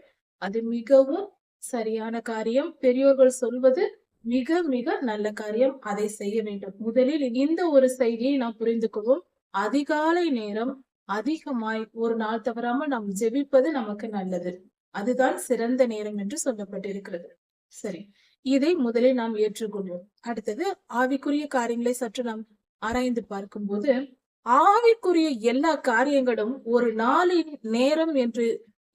அது மிகவும் சரியான காரியம். பெரியோர்கள் சொல்வது மிக மிக நல்ல காரியம். அதை செய்ய வேண்டும். முதலில் இந்த ஒரு செய்தியை நாம் புரிந்து கொள்வோம். அதிகாலை நேரம் அதிகமாய் ஒரு நாள் தவறாமல் நாம் ஜெபிப்பது நமக்கு நல்லது. அதுதான் சிறந்த நேரம் என்று சொல்லப்பட்டிருக்கிறது. சரி, இதை முதலில் நாம் ஏற்றுக்கொள்வோம். அடுத்தது ஆவிக்குரிய காரியங்களை சற்று நாம் ஆராய்ந்து பார்க்கும்போது, ஆவிக்குரிய எல்லா காரியங்களும் ஒரு நாளின் நேரம் என்று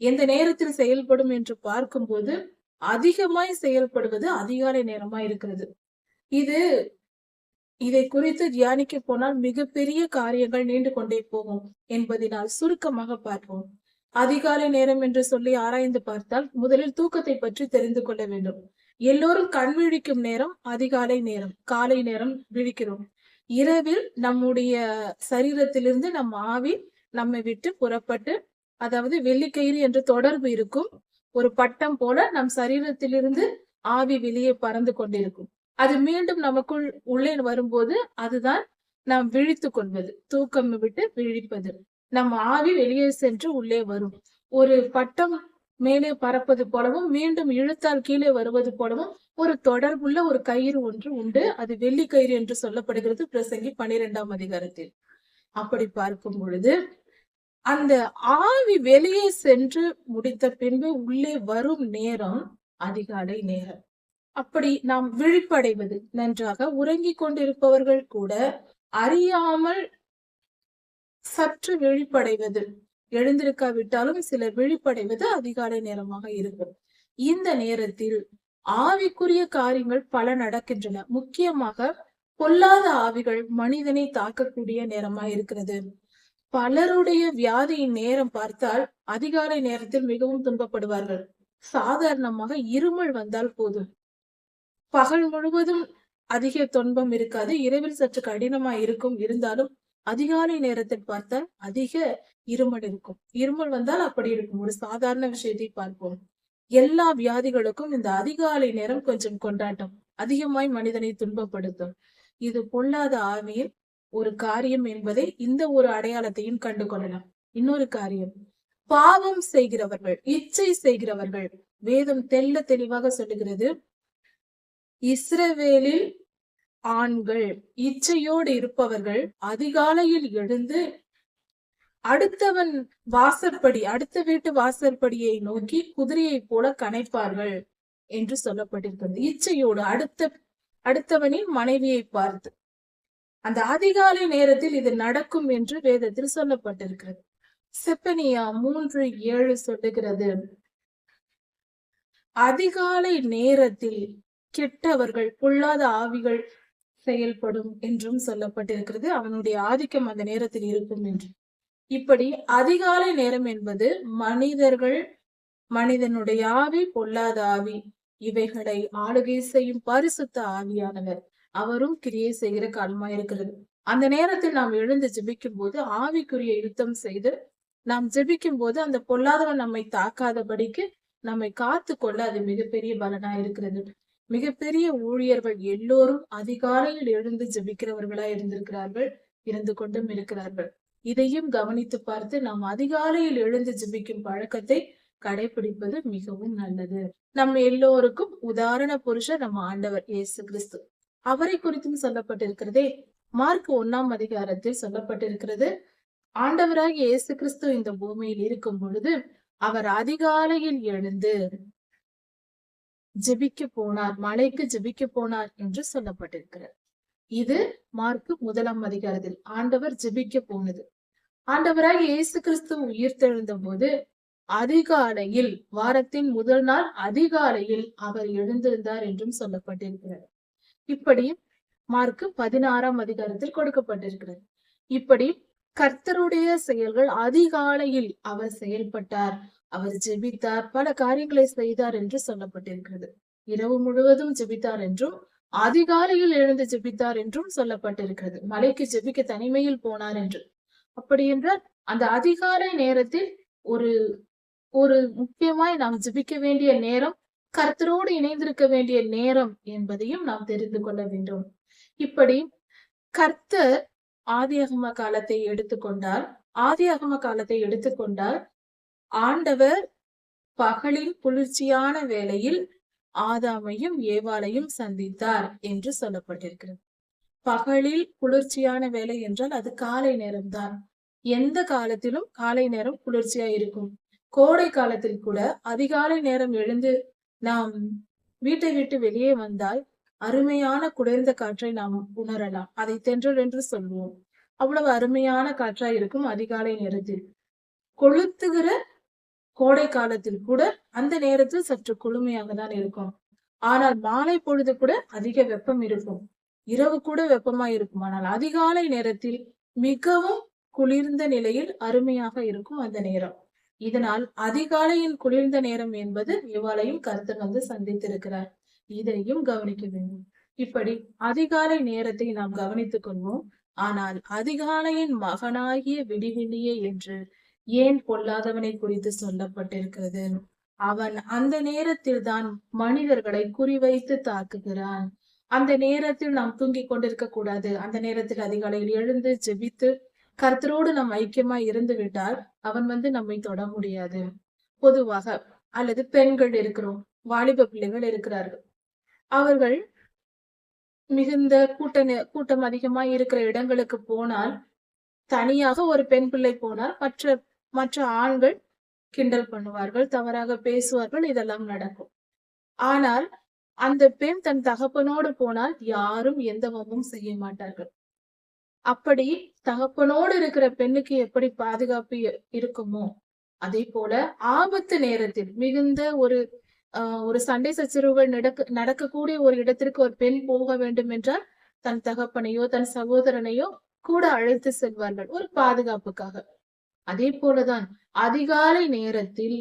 எந்த நேரத்தில் செயல்படும் என்று பார்க்கும்போது அதிகமாய் செயல்படுவது அதிகாலை நேரமாய் இருக்கிறது. இதை குறித்து தியானிக்க போனால் மிகப்பெரிய காரியங்கள் நீண்டு கொண்டே போகும் என்பதனால் சுருக்கமாக பார்ப்போம். அதிகாலை நேரம் என்று சொல்லி ஆராய்ந்து பார்த்தால் முதலில் தூக்கத்தை பற்றி தெரிந்து கொள்ள வேண்டும். எல்லோரும் கண் விழிக்கும் நேரம் அதிகாலை நேரம், காலை நேரம் விழிக்கிறோம். இரவில் நம்முடைய சரீரத்திலிருந்து நம் ஆவி நம்மை விட்டு புறப்பட்டு, அதாவது வெள்ளிக்கயிறு என்று தொடர்பு இருக்கும், ஒரு பட்டம் போல நம் சரீரத்திலிருந்து ஆவி வெளியே பறந்து கொண்டிருக்கும். அது மீண்டும் நமக்குள் உள்ளே வரும்போது அதுதான் நாம் விழித்துக் கொள்வது, தூக்கம் விட்டு விழிப்பது. நம் ஆவி வெளியே சென்று உள்ளே வரும். ஒரு பட்டம் மேலே பறப்பது போலவும் மீண்டும் இழுத்தால் கீழே வருவது போலவும் ஒரு தொடர்புள்ள ஒரு கயிறு ஒன்று உண்டு. அது வெள்ளி கயிறு என்று சொல்லப்படுகிறது பிரசங்கி 12ஆம் அதிகாரத்தில். அப்படி பார்க்கும் பொழுது அந்த ஆவி வெளியே சென்று முடித்த பின்பு உள்ளே வரும் நேரம் அதிகாலை நேரம். அப்படி நாம் விழிப்படைவது, நன்றாக உறங்கிக் கொண்டிருப்பவர்கள் கூட அறியாமல் சற்று விழிப்படைவது, எழுந்திருக்காவிட்டாலும் சிலர் விழிப்படைவது அதிகாலை நேரமாக இருக்கும். இந்த நேரத்தில் ஆவிக்குரிய காரியங்கள் பல நடக்கின்றன. முக்கியமாக பொல்லாத ஆவிகள் மனிதனை தாக்கக்கூடிய நேரமா இருக்கிறது. பலருடைய வியாதியின் நேரம் பார்த்தால் அதிகாலை நேரத்தில் மிகவும் துன்பப்படுவார்கள். சாதாரணமாக இருமல் வந்தால் போதும், பகல் முழுவதும் அதிக துன்பம் இருக்காது, இரவில் சற்று கடினமா இருக்கும். இருந்தாலும் அதிகாலை நேரத்தில் பார்த்தால் அதிக இருமல் இருக்கும். இருமல் வந்தால் அப்படி இருக்கும். ஒரு சாதாரண விஷயத்தை பார்ப்போம். எல்லா வியாதிகளுக்கும் இந்த அதிகாலை நேரம் கொஞ்சம் கொண்டாட்டம், அதிகமாய் மனிதனை துன்பப்படுத்தும். இது பொல்லாத ஆவியின் ஒரு காரியம் என்பதை இந்த ஒரு அடையாளத்தையும் கண்டு கொள்ளலாம். இன்னொரு காரியம், பாவம் செய்கிறவர்கள், இச்சை செய்கிறவர்கள், வேதம் தெள்ள தெளிவாக சொல்லுகிறது, இஸ்ரவேலில் ஆண்கள் இச்சையோடு இருப்பவர்கள் அதிகாலையில் எழுந்து அடுத்தவன் வாசற்படி, அடுத்த வீட்டு வாசற்படியை நோக்கி குதிரையை போல கனைப்பார்கள் என்று சொல்லப்பட்டிருக்கிறது. இச்சையோடு அடுத்தவனின் மனைவியை பார்த்து அந்த அதிகாலை நேரத்தில் இது நடக்கும் என்று வேதத்தில் சொல்லப்பட்டிருக்கிறது. செப்பனியா 3:7 சொல்லுகிறது, அதிகாலை நேரத்தில் கெட்டவர்கள் பொல்லாத ஆவிகள் செயல்படும் என்றும் சொல்லப்பட்டிருக்கிறது. அவனுடைய ஆதிக்கம் அந்த நேரத்தில் இருக்கும் என்று. இப்படி அதிகாலை நேரம் என்பது மனிதனுடைய ஆவி, பொல்லாத ஆவி, இவைகளை ஆளுகை செய்யும் பரிசுத்த ஆவியானவர் அவரும் கிரியை செய்கிற காலமா இருக்கிறது. அந்த நேரத்தில் நாம் எழுந்து ஜெபிக்கும் போது ஆவிக்குரிய யுத்தம் செய்து நாம் ஜெபிக்கும் போது அந்த பொல்லாதவன் நம்மை தாக்காதபடிக்கு நம்மை காத்து கொள்ள அது மிகப்பெரிய பலனா இருக்கிறது. மிகப்பெரிய ஊழியர்கள் எல்லோரும் அதிகாலையில் எழுந்து ஜெபிக்கிறவர்களா இருந்திருக்கிறார்கள், இருந்து கொண்டும் இருக்கிறார்கள். இதையும் கவனித்து பார்த்து நாம் அதிகாலையில் எழுந்து ஜெபிக்கும் பழக்கத்தை கடைபிடிப்பது மிகவும் நல்லது. நம்ம எல்லோருக்கும் உதாரண புருஷர் நம்ம ஆண்டவர் இயேசு கிறிஸ்து. அவரை குறித்தும் சொல்லப்பட்டிருக்கிறதே. மார்க் 1ஆம் அதிகாரத்தில் சொல்லப்பட்டிருக்கிறது, ஆண்டவராகிய இயேசு கிறிஸ்து இந்த பூமியில் இருக்கும் பொழுது அவர் அதிகாலையில் எழுந்து ஜெபிக்க போனார், மலைக்கு ஜெபிக்க போனார் என்று சொல்லப்பட்டிருக்கிறது. இது மார்க் 1ஆம் அதிகாரத்தில் ஆண்டவர் ஜெபிக்க போனது. ஆண்டவராகிய இயேசு கிறிஸ்து உயிர்த்தெழுந்த போது அதிகாலையில், வாரத்தின் முதல் நாள் அதிகாலையில் அவர் எழுந்திருந்தார் என்றும் சொல்லப்பட்டிருக்கிறது. இப்படி மார்க் 16ஆம் அதிகாரத்தில் கொடுக்கப்பட்டிருக்கிறது. இப்படி கர்த்தருடைய செயல்கள் அதிகாலையில் அவர் செயல்பட்டார், அவர் ஜெபித்தார், பல காரியங்களை செய்தார் என்று சொல்லப்பட்டிருக்கிறது. இரவு முழுவதும் ஜெபித்தார் என்றும் அதிகாலையில் எழுந்து ஜெபித்தார் என்றும் சொல்லப்பட்டிருக்கிறது. மலைக்கு ஜெபிக்க தனிமையில் போனார் என்று. அப்படி என்றால் அந்த அதிகாலை நேரத்தில் ஒரு ஒரு முக்கியமாய் நாம் ஜெபிக்க வேண்டிய நேரம், கர்த்தரோடு இணைந்திருக்க வேண்டிய நேரம் என்பதையும் நாம் தெரிந்து கொள்ள வேண்டும். இப்படி கர்த்தர் ஆதியாகம காலத்தை எடுத்துக்கொண்டால் ஆண்டவர் பகலின் குளிர்ச்சியான வேளையில் ஆதாமையும் ஏவாளையும் சந்தித்தார் என்று சொல்லப்பட்டிருக்கிறது. பகலில் குளிர்ச்சியான வேலை என்றால் அது காலை நேரம்தான். எந்த காலத்திலும் காலை நேரம் குளிர்ச்சியா இருக்கும். கோடை காலத்தில் கூட அதிகாலை நேரம் எழுந்து நாம் வீட்டை விட்டு வெளியே வந்தால் அருமையான குளிர்ந்த காற்றை நாம் உணரலாம். அதை தென்றல் என்று சொல்வோம். அவ்வளவு அருமையான காற்றாய் இருக்கும் அதிகாலை நேரத்தில். கொளுத்துகிற கோடை காலத்தில் கூட அந்த நேரத்தில் சற்று குளுமையாக தான் இருக்கும். ஆனால் மாலை பொழுது கூட அதிக வெப்பம் இருக்கும், இரவு கூட வெப்பமா இருக்கும். ஆனால் அதிகாலை நேரத்தில் மிகவும் குளிர்ந்த நிலையில் அருமையாக இருக்கும் அந்த நேரம். இதனால் அதிகாலையின் குளிர்ந்த நேரம் என்பது இவ்வாளையும் கர்த்தர் சந்தித்திருக்கிறார். இதையும் கவனிக்க வேண்டும். இப்படி அதிகாலை நேரத்தை நாம் கவனித்துக் கொள்வோம். ஆனால் அதிகாலையின் மகனாகிய விடிவெளியே என்று ஏன் பொல்லாதவனை குறித்து சொல்லப்பட்டிருக்கிறது? அவன் அந்த நேரத்தில் தான் மனிதர்களை குறிவைத்து தாக்குகிறான். அந்த நேரத்தில் நாம் தூங்கிக் கொண்டிருக்க கூடாது. அந்த நேரத்தில் அதிகாலையில் எழுந்து ஜெபித்து கர்த்தரோடு நாம் ஐக்கியமா இருந்து விட்டால் அவன் நம்மை தொட முடியாது. பொதுவாக அல்லது பெண்கள் இருக்கிறோம், வாலிப பிள்ளைகள் இருக்கிறார்கள். அவர்கள் மிகுந்த கூட்டம் அதிகமா இருக்கிற இடங்களுக்கு போனால், தனியாக ஒரு பெண் பிள்ளை போனால் மற்ற மற்ற ஆண்கள் கிண்டல் பண்ணுவார்கள், தவறாக பேசுவார்கள், இதெல்லாம் நடக்கும். ஆனால் அந்த பெண் தன் தகப்பனோடு போனால் யாரும் எந்த வம்பும் செய்ய மாட்டார்கள். அப்படி தகப்பனோடு இருக்கிற பெண்ணுக்கு எப்படி பாதுகாப்பு இருக்குமோ, அதே போல ஆபத்து நேரத்தில் மிகுந்த ஒரு சண்டை சச்சரவுகள் நடக்கக்கூடிய ஒரு இடத்திற்கு ஒரு பெண் போக வேண்டும் என்றால் தன் தகப்பனையோ தன் சகோதரனையோ கூட அழைத்து செல்வார்கள் ஒரு பாதுகாப்புக்காக. அதே போலதான் அதிகாலை நேரத்தில்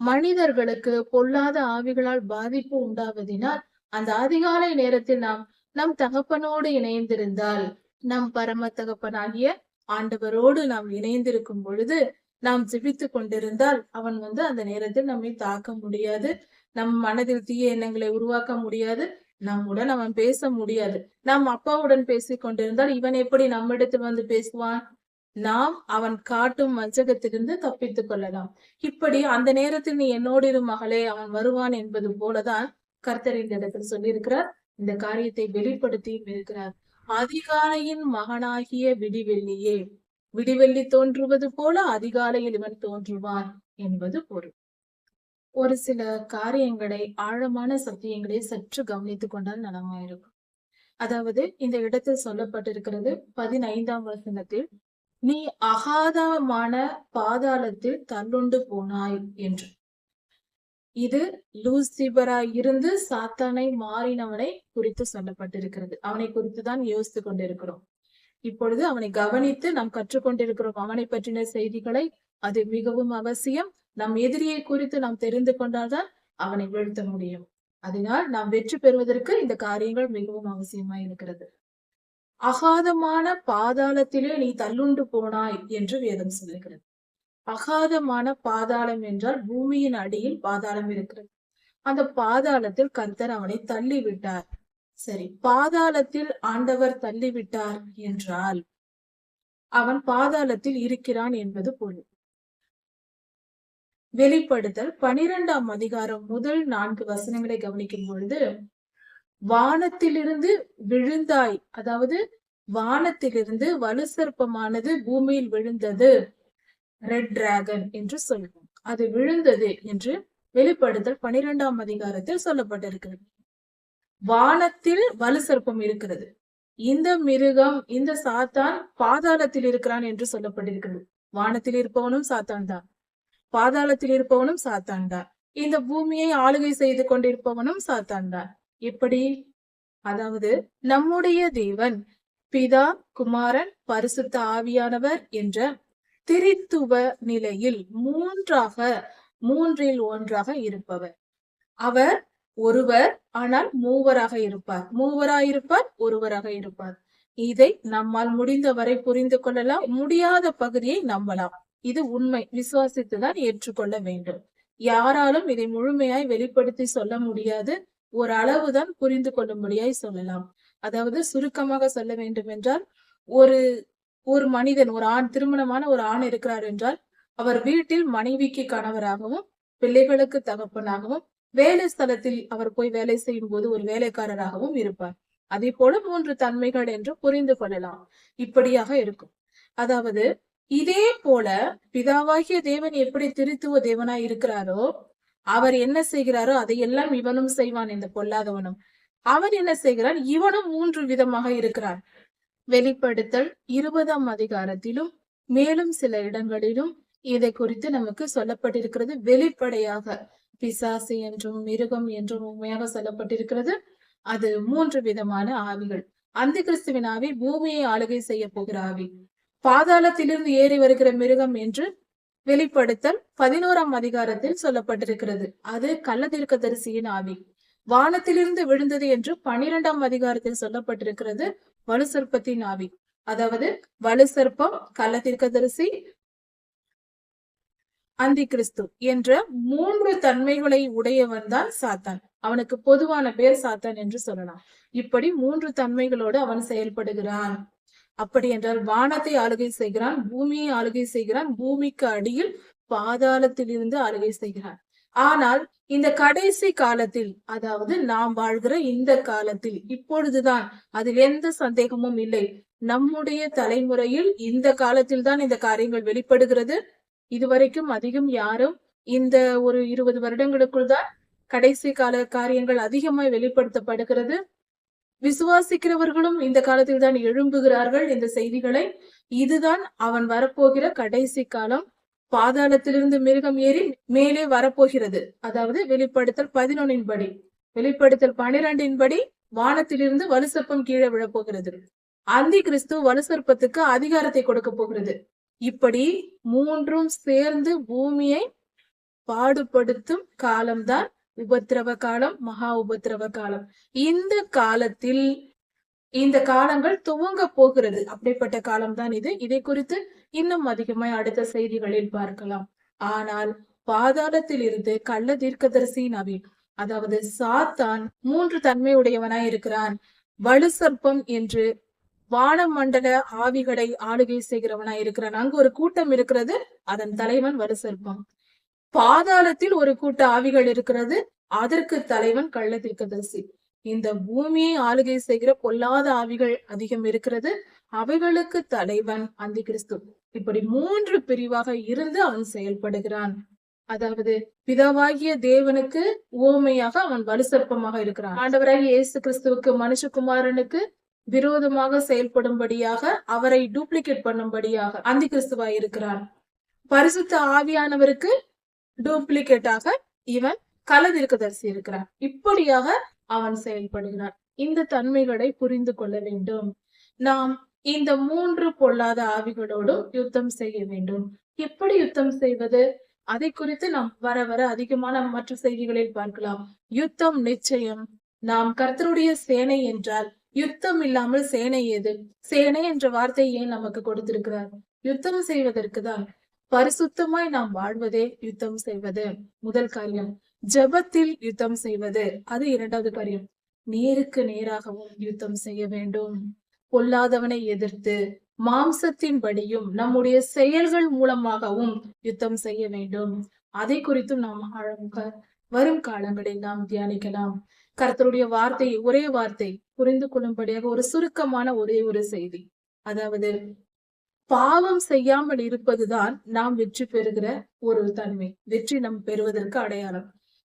மனிதர்களுக்கு பொல்லாத ஆவிகளால் பாதிப்பு உண்டாவதினால் அந்த அதிகாலை நேரத்தில் நாம் நம் தகப்பனோடு இணைந்திருந்தால், நம் பரம தகப்பனாகிய ஆண்டவரோடு நாம் இணைந்திருக்கும் பொழுது நாம் ஜெபித்து கொண்டிருந்தால் அவன் அந்த நேரத்தில் நம்மை தாக்க முடியாது. நம் மனதில் தீய எண்ணங்களை உருவாக்க முடியாது. நம்முடன் அவன் பேச முடியாது. நாம் அப்பாவுடன் பேசிக் கொண்டிருந்தால் இவன் எப்படி நம்மிடத்தில் பேசுவான்? நாம் அவன் காட்டும் வஞ்சகத்திலிருந்து தப்பித்துக் கொள்ளலாம். இப்படி அந்த நேரத்தில் நீ என்னோடு இரு மகளே, அவன் வருவான் என்பது போலதான் கர்த்தர் இந்த இடத்தில் சொல்லியிருக்கிறார். இந்த காரியத்தை வெளிப்படுத்தியும் இருக்கிறார். அதிகாலையின் மகனாகிய விடிவெள்ளியே, விடிவெள்ளி தோன்றுவது போல அதிகாலையில் இவன் தோன்றுவான் என்பது பொருள். ஒரு சில காரியங்களை, ஆழமான சத்தியங்களை சற்று கவனித்துக் கொண்டால் நலமாயிருக்கும். அதாவது இந்த இடத்தில் சொல்லப்பட்டிருக்கிறது 15ஆம் வசனத்தில், நீ அகாதமான பாதாளத்தில் தள்ளுண்டு போனாய் என்று. இது லூசிபராய் இருந்து சாத்தானை மாறினவனை குறித்து சொல்லப்பட்டிருக்கிறது. அவனை குறித்துதான் யோசித்துக் கொண்டிருக்கிறோம். இப்பொழுது அவனை கவனித்து நாம் கற்றுக்கொண்டிருக்கிறோம். அவனை பற்றின செய்திகளை, அது மிகவும் அவசியம். நம் எதிரியை குறித்து நாம் தெரிந்து கொண்டால்தான் அவனை வீழ்த்த முடியும். அதனால் நாம் வெற்றி பெறுவதற்கு இந்த காரியங்கள் மிகவும் அவசியமாய் இருக்கிறது. அகாதமான பாதாளத்திலே நீ தள்ளுண்டு போனாய் என்று வேதம் சொல்லுகிறது. அகாதமான பாதாளம் என்றால் பூமியின் அடியில் பாதாளம் இருக்கிறது. அந்த பாதாளத்தில் கர்த்தர் அவனை தள்ளி விட்டார். சரி, பாதாளத்தில் ஆண்டவர் தள்ளிவிட்டார் என்றால் அவன் பாதாளத்தில் இருக்கிறான் என்பது பொருள். வெளிப்படுத்தல் 12ஆம் அதிகாரம் முதல் 4 வசனங்களை கவனிக்கும் பொழுது, வானத்திலிருந்து விழுந்தாய், அதாவது வானத்திலிருந்து வலு சர்ப்பமானது பூமியில் விழுந்தது, ரெட் டிராகன் என்று சொல்லுவோம், அது விழுந்தது என்று வெளிப்படுத்தல் 12ஆம் அதிகாரத்தில் சொல்லப்பட்டிருக்கிறது. வானத்தில் வலு சர்ப்பம் இருக்கிறது. இந்த மிருகம், இந்த சாத்தான் பாதாளத்தில் இருக்கிறான் என்று சொல்லப்பட்டிருக்கிறது. வானத்தில் இருப்பவனும் சாத்தான் தான், பாதாளத்தில் இருப்பவனும் சாத்தான் தான், இந்த பூமியை ஆளுகை செய்து கொண்டிருப்பவனும் சாத்தான் தான். எப்படி? அதாவது நம்முடைய தேவன் பிதா, குமாரன், பரிசுத்த ஆவியானவர் என்ற திரித்துவ நிலையில் மூன்றில் ஒன்றாக இருப்பவர். அவர் ஒருவர், ஆனால் மூவராக இருப்பார். மூவராயிருப்பார், ஒருவராக இருப்பார். இதை நம்மால் முடிந்தவரை புரிந்து கொள்ளலாம். முடியாத பகுதியை நம்பலாம். இது உண்மை. விசுவாசித்துதான் ஏற்றுக்கொள்ள வேண்டும். யாராலும் இதை முழுமையாய் வெளிப்படுத்தி சொல்ல முடியாது. ஒரு அளவுதான் புரிந்து கொள்ளும்படியாய் சொல்லலாம். அதாவது சுருக்கமாக சொல்ல வேண்டும் என்றால், ஒரு மனிதன், ஒரு ஆண், திருமணமான ஒரு ஆண் இருக்கிறார் என்றால் அவர் வீட்டில் மனைவிக்கு கணவராகவும், பிள்ளைகளுக்கு தகப்பனாகவும், வேலை ஸ்தலத்தில் அவர் போய் வேலை செய்யும் போது ஒரு வேலைக்காரராகவும் இருப்பார். அதே போல 3 தன்மைகள் என்று புரிந்து கொள்ளலாம். இப்படியாக இருக்கும். அதாவது இதே போல பிதாவாகிய தேவன் எப்படி திருத்துவ தேவனாய் இருக்கிறாரோ, அவர் என்ன செய்கிறாரோ அதையெல்லாம் இவனும் செய்வான். இந்த பொல்லாதவனும் அவன் என்ன செய்கிறான்? இவனும் 3 விதமாக இருக்கிறான். வெளிப்படுத்தல் 20ஆம் அதிகாரத்திலும் மேலும் சில இடங்களிலும் இதை குறித்து நமக்கு சொல்லப்பட்டிருக்கிறது. வெளிப்படையாக பிசாசு என்றும் மிருகம் என்றும் உண்மையாக சொல்லப்பட்டிருக்கிறது. அது 3 விதமான ஆவிகள். அந்த கிறிஸ்துவின் ஆவி பூமியை ஆளுகை செய்ய போகிற ஆவி. பாதாளத்திலிருந்து ஏறி வருகிற மிருகம் என்று வெளிப்படுத்தல் 11ஆம் அதிகாரத்தில் சொல்லப்பட்டிருக்கிறது. அது கள்ளதீர்க்கதரிசியின் ஆவி. வானத்திலிருந்து விழுந்தது என்று 12ஆம் அதிகாரத்தில் சொல்லப்பட்டிருக்கிறது வலு சர்ப்பத்தின் ஆவி. அதாவது வலு சர்ப்பம், கள்ளதீர்க்கதரிசி, அந்தி கிறிஸ்து என்ற 3 தன்மைகளை உடையவன் தான் சாத்தான். அவனுக்கு பொதுவான பேர் சாத்தான் என்று சொல்லலாம். இப்படி 3 தன்மைகளோடு அவன் செயல்படுகிறான். அப்படி என்றால் வானத்தை ஆளுகை செய்கிறான், பூமியை ஆளுகை செய்கிறான், பூமிக்கு அடியில் பாதாளத்தில் இருந்து ஆளுகை செய்கிறான். ஆனால் இந்த கடைசி காலத்தில், அதாவது நாம் வாழ்கிற இந்த காலத்தில், இப்பொழுதுதான், அதில் எந்த சந்தேகமும் இல்லை, நம்முடைய தலைமுறையில் இந்த காலத்தில் தான் இந்த காரியங்கள் வெளிப்படுகிறது. இதுவரைக்கும் அதிகம் யாரும் இந்த ஒரு 20 வருடங்களுக்குள் தான் கடைசி கால காரியங்கள் அதிகமாய் வெளிப்படுத்தப்படுகிறது. விசுவாசிக்கிறவர்களும் இந்த காலத்தில் தான் எழும்புகிறார்கள் இந்த செய்திகளை. இதுதான் அவன் வரப்போகிற கடைசி காலம். பாதாளத்திலிருந்து மிருகம் ஏறி மேலே வரப்போகிறது. அதாவது வெளிப்படுத்தல் 11 படி, வெளிப்படுத்தல் 12 படி வானத்திலிருந்து வலுசற்பம் கீழே விழப்போகிறது. அந்தி கிறிஸ்து வலுசற்பத்துக்கு அதிகாரத்தை கொடுக்க போகிறது. இப்படி 3ம் சேர்ந்து பூமியை பாடுபடுத்தும் காலம்தான் உபத்திரவ காலம், மகா உபத்திரவ காலம். இந்த காலத்தில் இந்த காலங்கள் துவங்க போகிறது. அப்படிப்பட்ட காலம்தான் இது. இதை குறித்து இன்னும் அதிகமாய் அடுத்த செய்திகளில் பார்க்கலாம். ஆனால் பாதாளத்தில் இருந்து கள்ள தீர்க்கதரிசி நபி, அதாவது சாத்தான் 3 தன்மையுடையவனாய் இருக்கிறான். வலுசற்பம் என்று வானமண்டல ஆவிகளை ஆளுகை செய்கிறவனாய் இருக்கிறான். அங்கு ஒரு கூட்டம் இருக்கிறது, அதன் தலைவன் வலுசற்பம். பாதாளத்தில் ஒரு கூட்ட ஆவிகள் இருக்கிறது, அதற்கு தலைவன் கள்ள தீர்க்கதரிசி. இந்த பூமியை ஆளுகை செய்கிற பொல்லாத ஆவிகள் அதிகம் இருக்கிறது, அவைகளுக்கு தலைவன் அந்தி கிறிஸ்து. இப்படி 3 பிரிவாக இருந்து அவன் செயல்படுகிறான். அதாவது பிதாவாகிய தேவனுக்கு உவமையாக அவன் வலுசற்பமாக இருக்கிறான். ஆண்டவராகிய இயேசு கிறிஸ்துவுக்கு, மனுஷகுமாரனுக்கு விரோதமாக செயல்படும்படியாக, அவரை டூப்ளிகேட் பண்ணும்படியாக அந்தி கிறிஸ்துவாய் இருக்கிறான். பரிசுத்த ஆவியானவருக்கு டூப்ளிகேட்டாக இவன் கள்ள தீர்க்கதரிசி இருக்கிறான். இப்படியாக அவன் செயல்படுகிறான். இந்த தன்மைகளை புரிந்து கொள்ள வேண்டும். நாம் இந்த 3 பொல்லாத ஆவிகளோடும் யுத்தம் செய்ய வேண்டும். எப்படி யுத்தம் செய்வது? அதை குறித்து நாம் வர வர அதிகமான மற்ற செய்திகளில் பார்க்கலாம். யுத்தம் நிச்சயம். நாம் கர்த்தருடைய சேனை என்றால் யுத்தம் இல்லாமல் சேனை ஏது? சேனை என்ற வார்த்தை ஏன் நமக்கு கொடுத்திருக்கிறார்? யுத்தம் செய்வதற்கு தான். பரிசுத்தமாய் நாம் வாழ்வதே யுத்தம் செய்வது. முதல் காரியம். ஜெபத்தில் யுத்தம் செய்வது, அது 2வது காரியம். நேருக்கு நேராகவும் யுத்தம் செய்ய வேண்டும். பொல்லாதவனை எதிர்த்து மாம்சத்தின்படியும் நம்முடைய செயல்கள் மூலமாகவும் யுத்தம் செய்ய வேண்டும். அதை குறித்தும் நாம் வரும் காலங்களில் நாம் தியானிக்கலாம். கர்த்தருடைய வார்த்தை, ஒரே வார்த்தை புரிந்து கொள்ளும்படியாக ஒரு சுருக்கமான ஒரே ஒரு செய்தி. அதாவது பாவம் செய்யாமல் இருப்பதுதான் நாம் வெற்றி பெறுகிற ஒரு தன்மை. வெற்றி நாம் பெறுவதற்கு அடையாளம்.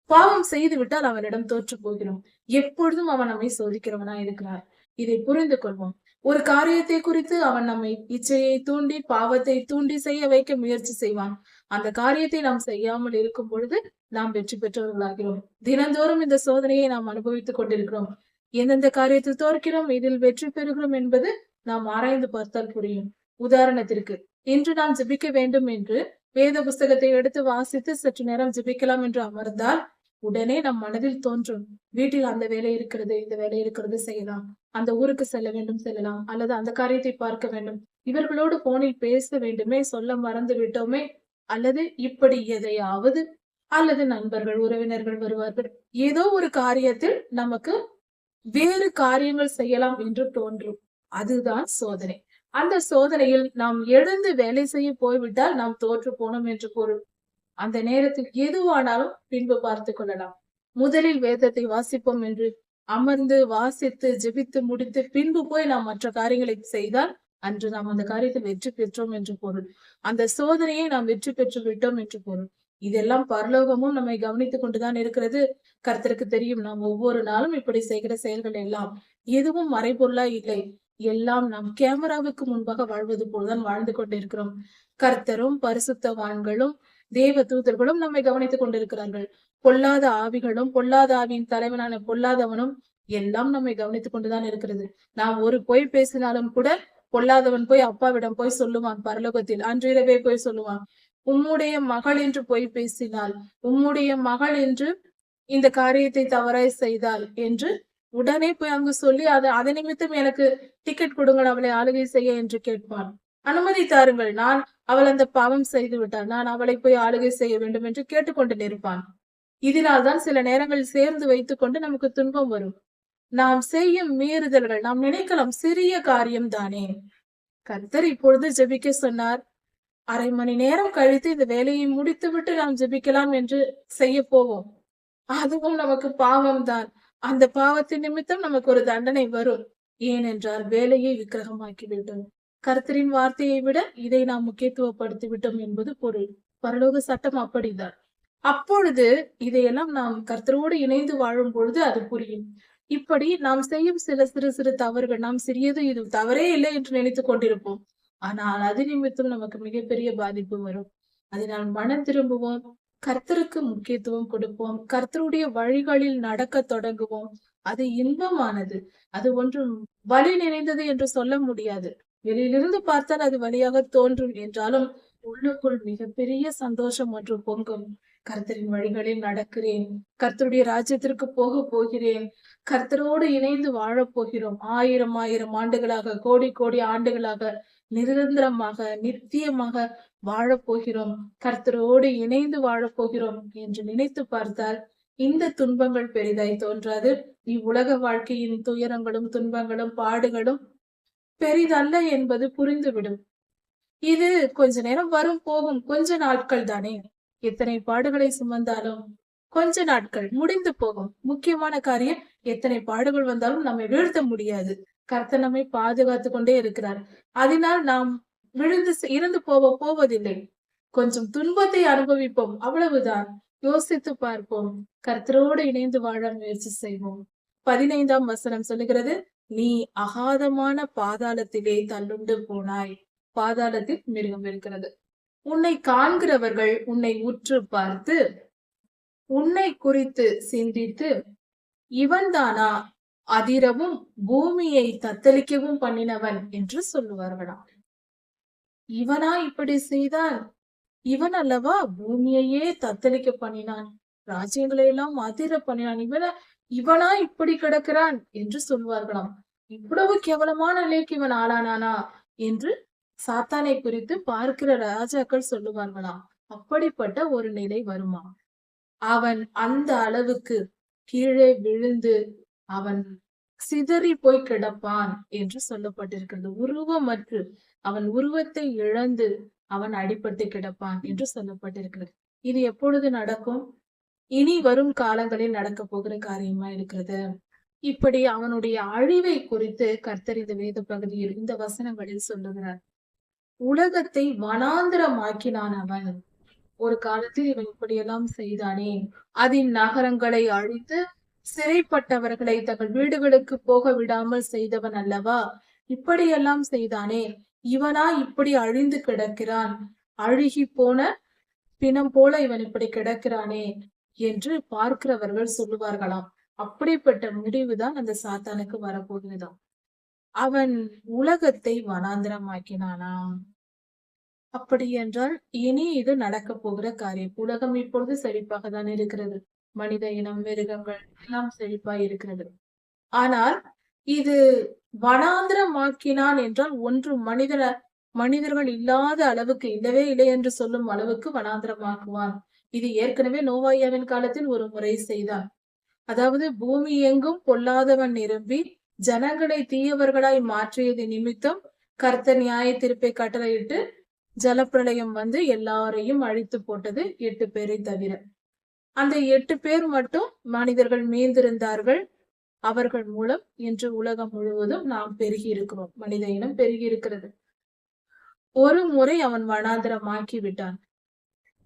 பாவம் செய்து விட்டால் அவனிடம் தோற்று போகிறோம். எப்பொழுதும் அவன் நம்மை சோதிக்கிறவனா இருக்கிறார். இதை புரிந்து கொள்வோம். ஒரு காரியத்தை குறித்து அவன் நம்மை இச்சையை தூண்டி, பாவத்தை தூண்டி செய்ய வைக்க முயற்சி செய்வான். அந்த காரியத்தை நாம் செய்யாமல் இருக்கும் பொழுது நாம் வெற்றி பெற்றவர்களாகிறோம். தினந்தோறும் இந்த சோதனையை நாம் அனுபவித்துக் கொண்டிருக்கிறோம். எந்தெந்த காரியத்தில் தோற்கிறோம், இதில் வெற்றி பெறுகிறோம் என்பது நாம் ஆராய்ந்து பார்த்தால் புரியும். உதாரணத்திற்கு, இன்று நாம் ஜெபிக்க வேண்டும் என்று வேத புஸ்தகத்தை எடுத்து வாசித்து சற்று நேரம் ஜெபிக்கலாம் என்று அமர்ந்தால் உடனே நம் மனதில் தோன்றும், வீட்டில் அந்த வேலை இருக்கிறது, இந்த வேலை இருக்கிறது, செய்யலாம். அந்த ஊருக்கு செல்ல வேண்டும், செல்லலாம். அல்லது அந்த காரியத்தை பார்க்க வேண்டும், இவர்களோடு போனில் பேச வேண்டுமே, சொல்ல மறந்து விட்டோமே, அல்லது இப்படி எதையாவது, அல்லது நண்பர்கள், உறவினர்கள் வருவார்கள். ஏதோ ஒரு காரியத்தில் நமக்கு வேறு காரியங்கள் செய்யலாம் என்று தோன்றும். அதுதான் சோதனை. அந்த சோதனையில் நாம் எழுந்து வேலை செய்ய போய்விட்டால் நாம் தோற்று போனோம் என்று பொருள். அந்த நேரத்தில் எதுவானாலும் பின்பு பார்த்து கொள்ளலாம். முதலில் வேதத்தை வாசிப்போம் என்று அமர்ந்து வாசித்து ஜெபித்து முடித்து பின்பு போய் நாம் மற்ற காரியங்களை செய்தால் அன்று நாம் அந்த காரியத்தில் வெற்றி பெற்றோம் என்று பொருள். அந்த சோதனையை நாம் வெற்றி பெற்று விட்டோம் என்று பொருள். இதெல்லாம் பரலோகமும் நம்மை கவனித்துக் கொண்டுதான் இருக்கிறது. கர்த்தருக்கு தெரியும், நாம் ஒவ்வொரு நாளும் இப்படி செய்கிற செயல்கள் எல்லாம் எதுவும் மறைபொருளா இல்லை. எல்லாம் நாம் கேமராவுக்கு முன்பாக வாழ்வது போல்தான் வாழ்ந்து கொண்டிருக்கிறோம். கர்த்தரும் பரிசுத்தவான்களும் தேவ தூதர்களும் நம்மை கவனித்துக் கொண்டிருக்கிறார்கள். பொல்லாத ஆவிகளும் பொல்லாத ஆவியின் தலைவனான பொல்லாதவனும் எல்லாம் நம்மை கவனித்துக் கொண்டுதான் இருக்கிறது. நாம் ஒரு பொய் பேசினாலும் கூட பொல்லாதவன் போய் அப்பாவிடம் போய் சொல்லுவான். பரலோகத்தில் அன்று இரவே போய் சொல்லுவான், உம்முடைய மகள் என்று பொய் பேசினால், உம்முடைய மகள் என்று இந்த காரியத்தை தவறாய் செய்தால் என்று உடனே போய் அங்கு சொல்லி அதை நிமித்தம் எனக்கு டிக்கெட் கொடுங்கள், அவளை ஆளுகை செய்ய என்று கேட்பான். அனுமதி தாருங்கள், நான் அவள் அந்த பாவம் செய்து விட்டாள், நான் அவளை போய் ஆளுகை செய்ய வேண்டும் என்று கேட்டுக்கொண்டு நிற்பான். இதனால் தான் சில நேரங்களில் சேர்ந்து வைத்துக் கொண்டு நமக்கு துன்பம் வரும். நாம் செய்யும் மீறுதல்கள் நாம் நினைக்கலாம் சிறிய காரியம் தானே. கர்த்தர் இப்பொழுது ஜெபிக்க சொன்னார். அரை மணி நேரம் கழித்து இந்த வேலையை முடித்துவிட்டு நாம் ஜெபிக்கலாம் என்று செய்ய போவோம். அதுவும் நமக்கு பாவம் தான். அந்த பாவத்தின் நிமித்தம் நமக்கு ஒரு தண்டனை வரும். ஏனென்றால் வேலையை விக்கிரகமாக்கி விட்டோம். கர்த்தரின் வார்த்தையை விட இதை நாம் முக்கியத்துவப்படுத்தி விட்டோம் என்பது பொருள். பரலோக சட்டம் அப்படிதான். அப்பொழுது இதையெல்லாம் நாம் கர்த்தரோடு இணைந்து வாழும் பொழுது அது புரியும். இப்படி நாம் செய்யும் சில சிறு சிறு தவறுகள், நாம் சிறியது இது தவறே இல்லை என்று நினைத்துக் கொண்டிருப்போம். ஆனால் அது நிமித்தம் நமக்கு மிகப்பெரிய பாதிப்பு வரும். அதனால் மனம் திரும்புவோம், கர்த்தருக்கு முக்கியத்துவம் கொடுப்போம், கர்த்தருடைய வழிகளில் நடக்க தொடங்குவோம். அது இன்பமானது. அது ஒன்றும் வலி நிறைந்தது என்று சொல்ல முடியாது. வெளியிலிருந்து பார்த்தால் அது வழியாக தோன்றும் என்றாலும் உள்ளுக்குள் மிகப்பெரிய சந்தோஷம் ஒன்று பொங்கும். கர்த்தரின் வழிகளில் நடக்கிறேன், கர்த்தருடைய ராஜ்யத்திற்கு போகிறேன், கர்த்தரோடு இணைந்து வாழப் போகிறோம். ஆயிரம் ஆயிரம் ஆண்டுகளாக, கோடி கோடி ஆண்டுகளாக, நிரந்தரமாக, நித்தியமாக வாழப் போகிறோம், கர்த்தரோடு இணைந்து வாழப் போகிறோம் என்று நினைத்து பார்த்தால் இந்த துன்பங்கள் பெரிதாய் தோன்றாது. இவ்வுலக வாழ்க்கையின் துயரங்களும் துன்பங்களும் பாடுகளும் பெரிதல்ல என்பது புரிந்துவிடும். இது கொஞ்ச நேரம் வரும் போகும், கொஞ்ச நாட்கள் தானே. எத்தனை பாடுகளை சுமந்தாலும் கொஞ்ச நாட்கள் முடிந்து போகும். முக்கியமான காரியம், எத்தனை பாடுகள் வந்தாலும் நம்மை வீழ்த்த முடியாது. கர்த்தர் நம்மை பாதுகாத்து கொண்டே இருக்கிறார். அதனால் நாம் விழுந்து இறந்து போவதில்லை. கொஞ்சம் துன்பத்தை அனுபவிப்போம், அவ்வளவுதான். யோசித்து பார்ப்போம், கர்த்தரோடு இணைந்து வாழ முயற்சி செய்வோம். 15ஆம் வசனம் சொல்லுகிறது, நீ அகாதமான பாதாளத்திலே தள்ளுண்டு போனாய். பாதாளத்தில் மிருகம் இருக்கிறது. உன்னை காண்கிறவர்கள் உன்னை உற்று பார்த்து உன்னை குறித்து சிந்தித்து, இவன்தானா அதிரவும் பூமியை தத்தளிக்கவும் பண்ணினவன் என்று சொல்லுவார்களாம். இவனா இப்படி செய்தான்? இவன் அல்லவா பூமியையே தத்தளிக்க பண்ணினான், ராஜ்யங்களை எல்லாம் அதிர பண்ணினான். இவனா இப்படி கிடக்கிறான் என்று சொல்வார்களாம். இவ்வளவு கேவலமான நிலைக்கு இவன் ஆளானானா என்று சாத்தானை குறித்து பார்க்கிற ராஜாக்கள் சொல்லுவார்களாம். அப்படிப்பட்ட ஒரு நிலை வருமா? அவன் அந்த அளவுக்கு கீழே விழுந்து அவன் சிதறி போய் கிடப்பான் என்று சொல்லப்பட்டிருக்கிறது. உருவமற்று அவன் உருவத்தை இழந்து அவன் அடிபட்டு கிடப்பான் என்று சொல்லப்பட்டிருக்கிறது. இது எப்பொழுது நடக்கும்? இனி வரும் காலங்களில் நடக்க போகிற காரியமா இருக்கிறது. இப்படி அவனுடைய அழிவை குறித்து கர்த்தர் இந்த வேத பகுதியில் இந்த வசனங்களில் சொல்லுகிறார். உலகத்தை வனாந்திரமாக்கினான் அவன். ஒரு காலத்தில் இவன் இப்படியெல்லாம் செய்தானே, அதன் நகரங்களை அழித்து சிறைப்பட்டவர்களை தங்கள் வீடுகளுக்கு போக விடாமல் செய்தவன் அல்லவா? இப்படியெல்லாம் செய்தானே, இவனா இப்படி அழிந்து கிடக்கிறான், அழுகி போன பிணம் போல இவன் இப்படி கிடக்கிறானே என்று பார்க்கிறவர்கள் சொல்லுவார்களாம். அப்படிப்பட்ட முடிவுதான் அந்த சாத்தானுக்கு வரப்போகிறதாம். அவன் உலகத்தை வனாந்திரமாக்கினானாம். அப்படி என்றால் இனி இது நடக்க போகிற காரியம். உலகம் இப்பொழுது செழிப்பாக தான் இருக்கிறது. மனித இனம், மிருகங்கள் எல்லாம் செழிப்பாய் இருக்கிறது. ஆனால் இது வனாந்திரமாக்கினான் என்றால் ஒன்று மனிதர்கள் இல்லாத அளவுக்கு, இல்லவே இல்லை என்று சொல்லும் அளவுக்கு வனாந்திரமாக்குவான். இது ஏற்கனவே நோவாயாவின் காலத்தில் ஒரு முறை செய்தான். அதாவது பூமி எங்கும் பொல்லாதவன் நிரம்பி ஜனங்களை தீயவர்களாய் மாற்றியது நிமித்தம் கர்த்தர் நியாய தீர்ப்பை கட்டளையிட்டு ஜலப்பிரளயம் வந்து எல்லாரையும் அழித்து போட்டது, 8 பேரை தவிர. அந்த 8 பேர் மட்டும் மனிதர்கள் மீந்திருந்தார்கள். அவர்கள் மூலம் இன்று உலகம் முழுவதும் நாம் பெருகி இருக்கிறோம். மனித இனம் பெருகி இருக்கிறது. ஒரு முறை அவன் வனாந்திரமாக்கி விட்டான்.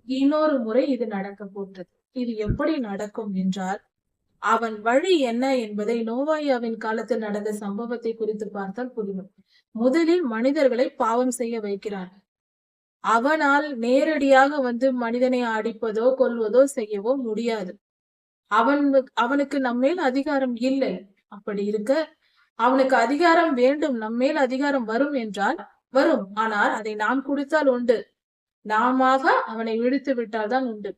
இன்னொரு முறை இது நடக்க போன்றது. இது எப்படி நடக்கும் என்றால், அவன் வழி என்ன என்பதை நோவாயாவின் காலத்தில் நடந்த சம்பவத்தை குறித்து பார்த்தால் புரியும். முதலில் மனிதர்களை பாவம் செய்ய வைக்கிறான். அவனால் நேரடியாக வந்து மனிதனை அடிப்பதோ கொல்வதோ செய்யவோ முடியாது. அவனுக்கு நம்மேல் அதிகாரம் இல்லை. அப்படி இருக்க அவனுக்கு அதிகாரம் வேண்டும், நம்மேல் அதிகாரம் வரும் என்றால் வரும். ஆனால் அதை நாம் கொடுத்தால் உண்டு, நாம அவனை விடுத்து விட்டால் தான் உண்டு.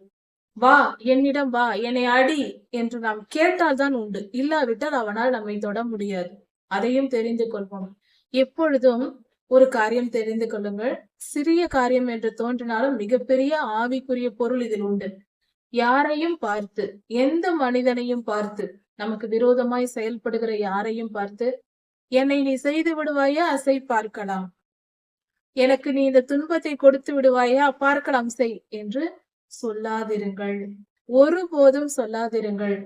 வா என்னிடம் வா, என்னை அடி என்று நாம் கேட்டால் தான் உண்டு. இல்லாவிட்டால் அவனால் நம்மை தொட முடியாது. அதையும் தெரிந்து கொள்வோம். எப்பொழுதும் ஒரு காரியம் தெரிந்து கொள்ளுங்கள். சிறிய காரியம் என்று தோன்றினாலும் மிகப்பெரிய ஆவிக்குரிய பொருள் இதில் உண்டு. யாரையும் பார்த்து, எந்த மனிதனையும் பார்த்து, நமக்கு விரோதமாய் செயல்படுகிற யாரையும் பார்த்து, என்னை நீ செய்து விடுவாயா? பார்க்கலாம். எனக்கு நீ இந்த துன்பத்தை கொடுத்து விடுவாயா? பார்க்கலாம் செய் என்று சொல்லாதிருங்கள். ஒருபோதும் சொல்லாதிருங்கள்.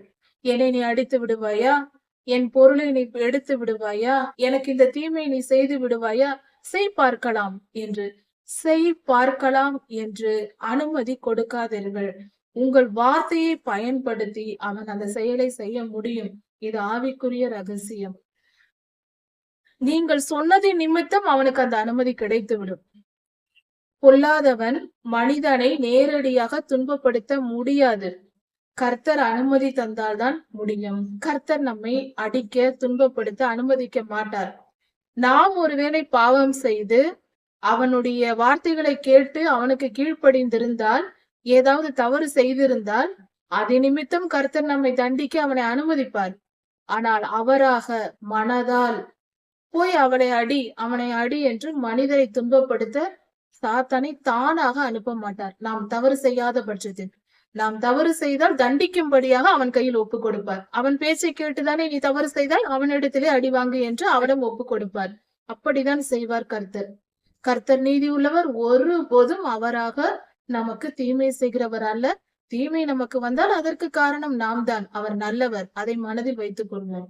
என்னை நீ அடித்து விடுவாயா? என் பொருளை நீ எடுத்து விடுவாயா? எனக்கு இந்த தீமை நீ செய்து விடுவாயா? பார்க்கலாம் என்று பார்க்கலாம் என்று அனுமதி கொடுக்காதீர்கள். உங்கள் வார்த்தையை பயன்படுத்தி அவன் அந்த செயலை செய்ய முடியும். இது ஆவிக்குரிய ரகசியம். நீங்கள் சொன்னதின் நிமித்தம் அவனுக்கு அந்த அனுமதி கிடைத்துவிடும். பொல்லாதவன் மனிதனை நேரடியாக துன்பப்படுத்த முடியாது. கர்த்தர் அனுமதி தந்தால்தான் முடியும். கர்த்தர் நம்மை அடிக்க, துன்பப்படுத்த அனுமதிக்க மாட்டார். நாம் ஒருவேளை பாவம் செய்து அவனுடைய வார்த்தைகளை கேட்டு அவனுக்கு கீழ்ப்படிந்திருந்தால், ஏதாவது தவறு செய்திருந்தால், அது நிமித்தம் கர்த்தர் நம்மை தண்டிக்க அவனை அனுமதிப்பார். ஆனால் அவராக மனதால் போய் அவனை அடி என்று மனிதரை துன்பப்படுத்த சாத்தானை தானாக அனுப்ப மாட்டார். நாம் தவறு செய்யாத பட்சத்தில், நாம் தவறு செய்தால் தண்டிக்கும்படியாக அவன் கையில் ஒப்பு கொடுப்பார். அவன் பேச்சை கேட்டுதானே நீ தவறு செய்தால் அவனிடத்திலே அடி வாங்கு என்று அவனிடம் ஒப்பு கொடுப்பார். அப்படிதான் செய்வார் கர்த்தர். கர்த்தர் நீதி உள்ளவர். ஒருபோதும் அவராக நமக்கு தீமை செய்கிறவர் அல்ல. தீமை நமக்கு வந்தால் அதற்கு காரணம் நாம் தான். அவர் நல்லவர். அதை மனதில் வைத்துக் கொள்வோம்.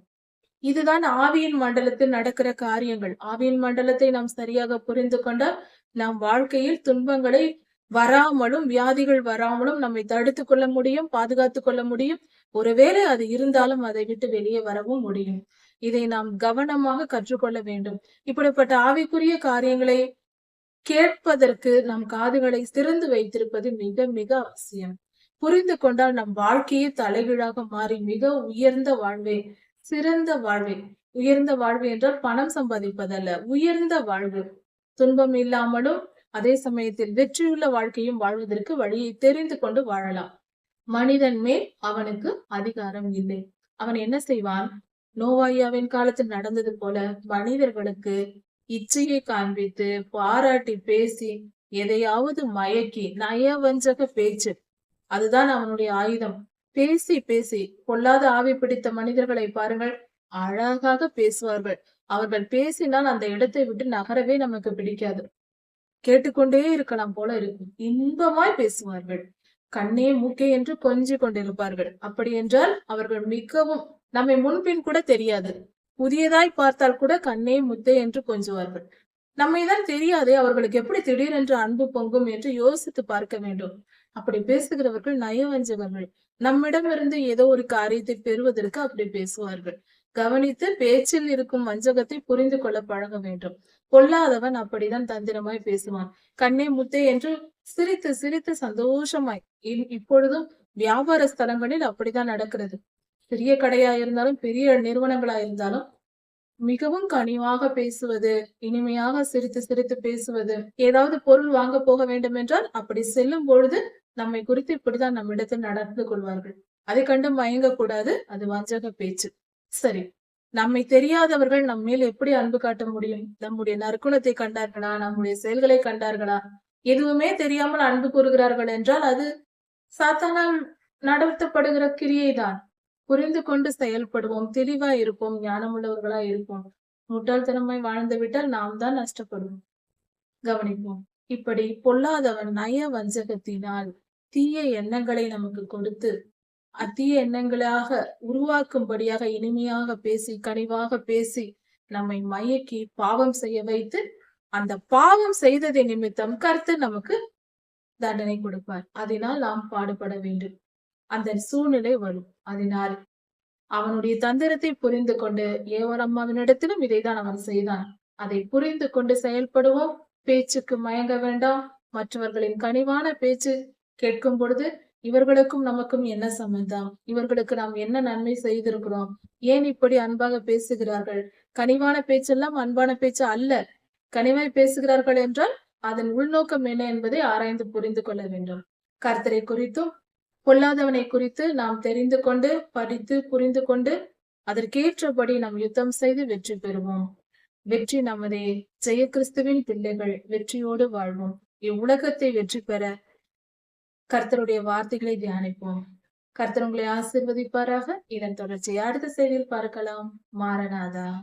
இதுதான் ஆவியின் மண்டலத்தில் நடக்கிற காரியங்கள். ஆவியின் மண்டலத்தை நாம் சரியாக புரிந்து கொண்டால் நம் வாழ்க்கையில் துன்பங்களை வராமலும் வியாதிகள் வராமலும் நம்மை தடுத்து கொள்ள முடியும், பாதுகாத்துக் கொள்ள முடியும். ஒருவேளை அது இருந்தாலும் அதை விட்டு வெளியே வரவும் முடியும். இதை நாம் கவனமாக கற்றுக்கொள்ள வேண்டும். இப்படிப்பட்ட ஆவிக்குரிய காரியங்களை கேட்பதற்கு நம் காதுகளை திறந்து வைத்திருப்பது மிக மிக அவசியம். புரிந்து கொண்டால் நம் வாழ்க்கையே தலைகீழாக மாறி மிக உயர்ந்த வாழ்வை, சிறந்த வாழ்வை, உயர்ந்த வாழ்வு என்றால் பணம் சம்பாதிப்பதல்ல, உயர்ந்த வாழ்வு, துன்பம் இல்லாமலும் அதே சமயத்தில் வெற்றியுள்ள வாழ்க்கையும் வாழ்வதற்கு வழியை தெரிந்து கொண்டு வாழலாம். மனிதன் மேல் அவனுக்கு அதிகாரம் இல்லை. அவன் என்ன செய்வான்? நோவாயாவின் காலத்தில் நடந்தது போல மனிதர்களுக்கு இச்சையை காண்பித்து, பாராட்டி பேசி, எதையாவது மயக்கி, நயவஞ்சக பேச்சு, அதுதான் அவனுடைய ஆயுதம். பேசி பேசி பொல்லாத ஆவி பிடித்த மனிதர்களை பாருங்கள், அழகாக பேசுவார்கள். அவர்கள் பேசினால் அந்த இடத்தை விட்டு நகரவே நமக்கு பிடிக்காது. கேட்டுக்கொண்டே இருக்கலாம் போல இருக்கும். இன்பமாய் பேசுவார்கள். கண்ணே மூக்கே என்று கொஞ்சி கொண்டிருப்பார்கள். அப்படி என்றால் அவர்கள் மிகவும் நம்மை முன்பின் கூட தெரியாது. புதியதாய் பார்த்தால் கூட கண்ணே முத்தே என்று கொஞ்சுவார்கள். நம்மைதான் தெரியாதே, அவர்களுக்கு எப்படி திடீரென்று அன்பு பொங்கும் என்று யோசித்து பார்க்க வேண்டும். அப்படி பேசுகிறவர்கள் நயவஞ்சகர்கள். நம்மிடமிருந்து ஏதோ ஒரு காரியத்தை பெறுவதற்கு அப்படி பேசுவார்கள். கவனித்து பேச்சில் இருக்கும் வஞ்சகத்தை புரிந்து கொள்ள பழக வேண்டும். பொல்லாதவன் அப்படிதான் தந்திரமாய் பேசுவான். கண்ணே முத்தே என்று சிரித்து சிரித்து சந்தோஷமாய். இப்பொழுதும் வியாபார ஸ்தலங்களில் அப்படிதான் நடக்கிறது. சிறிய கடையா இருந்தாலும் பெரிய நிறுவனங்களா இருந்தாலும் மிகவும் கனிவாக பேசுவது, இனிமையாக சிரித்து சிரித்து பேசுவது. ஏதாவது பொருள் வாங்க போக வேண்டும் என்றால் அப்படி செல்லும் பொழுது நம்மை குறித்து இப்படிதான் நம்மிடத்தில் நடந்து கொள்வார்கள். அதை கண்டு மயங்க கூடாது. அது வஞ்சக பேச்சு. சரி, நம்மை தெரியாதவர்கள் நம்ம மேல் எப்படி அன்பு காட்ட முடியும்? நம்முடைய நற்குணத்தை கண்டார்களா? நம்முடைய செயல்களை கண்டார்களா? எதுவுமே தெரியாமல் அன்பு கூறுகிறார்கள் என்றால் அது சாத்தானால் நடத்தப்படுகிற கிரியைதான். புரிந்து கொண்டு செயல்படுவோம், தெளிவா இருப்போம், ஞானமுள்ளவர்களா இருப்போம். முட்டாள்தனமாய் வாழ்ந்து விட்டால் நாம் தான் நஷ்டப்படுவோம். கவனிப்போம். இப்படி பொல்லாதவன் நய வஞ்சகத்தினால் தீய எண்ணங்களை நமக்கு கொடுத்து அத்தீய எண்ணங்களாக உருவாக்கும்படியாக இனிமையாக பேசி, கனிவாக பேசி நம்மை மயக்கி பாவம் செய்ய வைத்து, அந்த பாவம் செய்ததை நிமித்தம் கர்த்தர் நமக்கு தண்டனை கொடுப்பார். அதனால் நாம் பாடுபட வேண்டும். அந்த சூழ்நிலை வரும். அதனால் அவனுடைய தந்திரத்தை புரிந்து கொண்டு, ஏவரம்மாவினிடத்திலும் இதைதான் அவன் செய்தான். அதை புரிந்து கொண்டு செயல்படுவோம். பேச்சுக்கு மயங்க வேண்டாம். மற்றவர்களின் கனிவான பேச்சு கேட்கும் பொழுது இவர்களுக்கும் நமக்கும் என்ன சம்பந்தம்? இவர்களுக்கு நாம் என்ன நன்மை செய்திருக்கிறோம்? ஏன் இப்படி அன்பாக பேசுகிறார்கள்? கனிவான பேச்செல்லாம் அன்பான பேச்சு அல்ல. கனிவாய் பேசுகிறார்கள் என்றால் அதன் உள்நோக்கம் என்ன என்பதை ஆராய்ந்து புரிந்து கொள்ள வேண்டும். கர்த்தரை குறித்தும் பொல்லாதவனை குறித்து நாம் தெரிந்து கொண்டு, படித்து புரிந்து கொண்டு அதற்கேற்றபடி நாம் யுத்தம் செய்து வெற்றி பெறுவோம். வெற்றி நமதே. ஜெய கிறிஸ்துவின் பிள்ளைகள் வெற்றியோடு வாழ்வோம். இவ்வுலகத்தை வெற்றி பெற கர்த்தருடைய வார்த்தைகளை தியானிப்போம். கர்த்தர் உங்களை ஆசீர்வதிப்பாராக. இதன் தொடர்ச்சியை அடுத்த செய்தியில் பார்க்கலாம். மாரநாதா.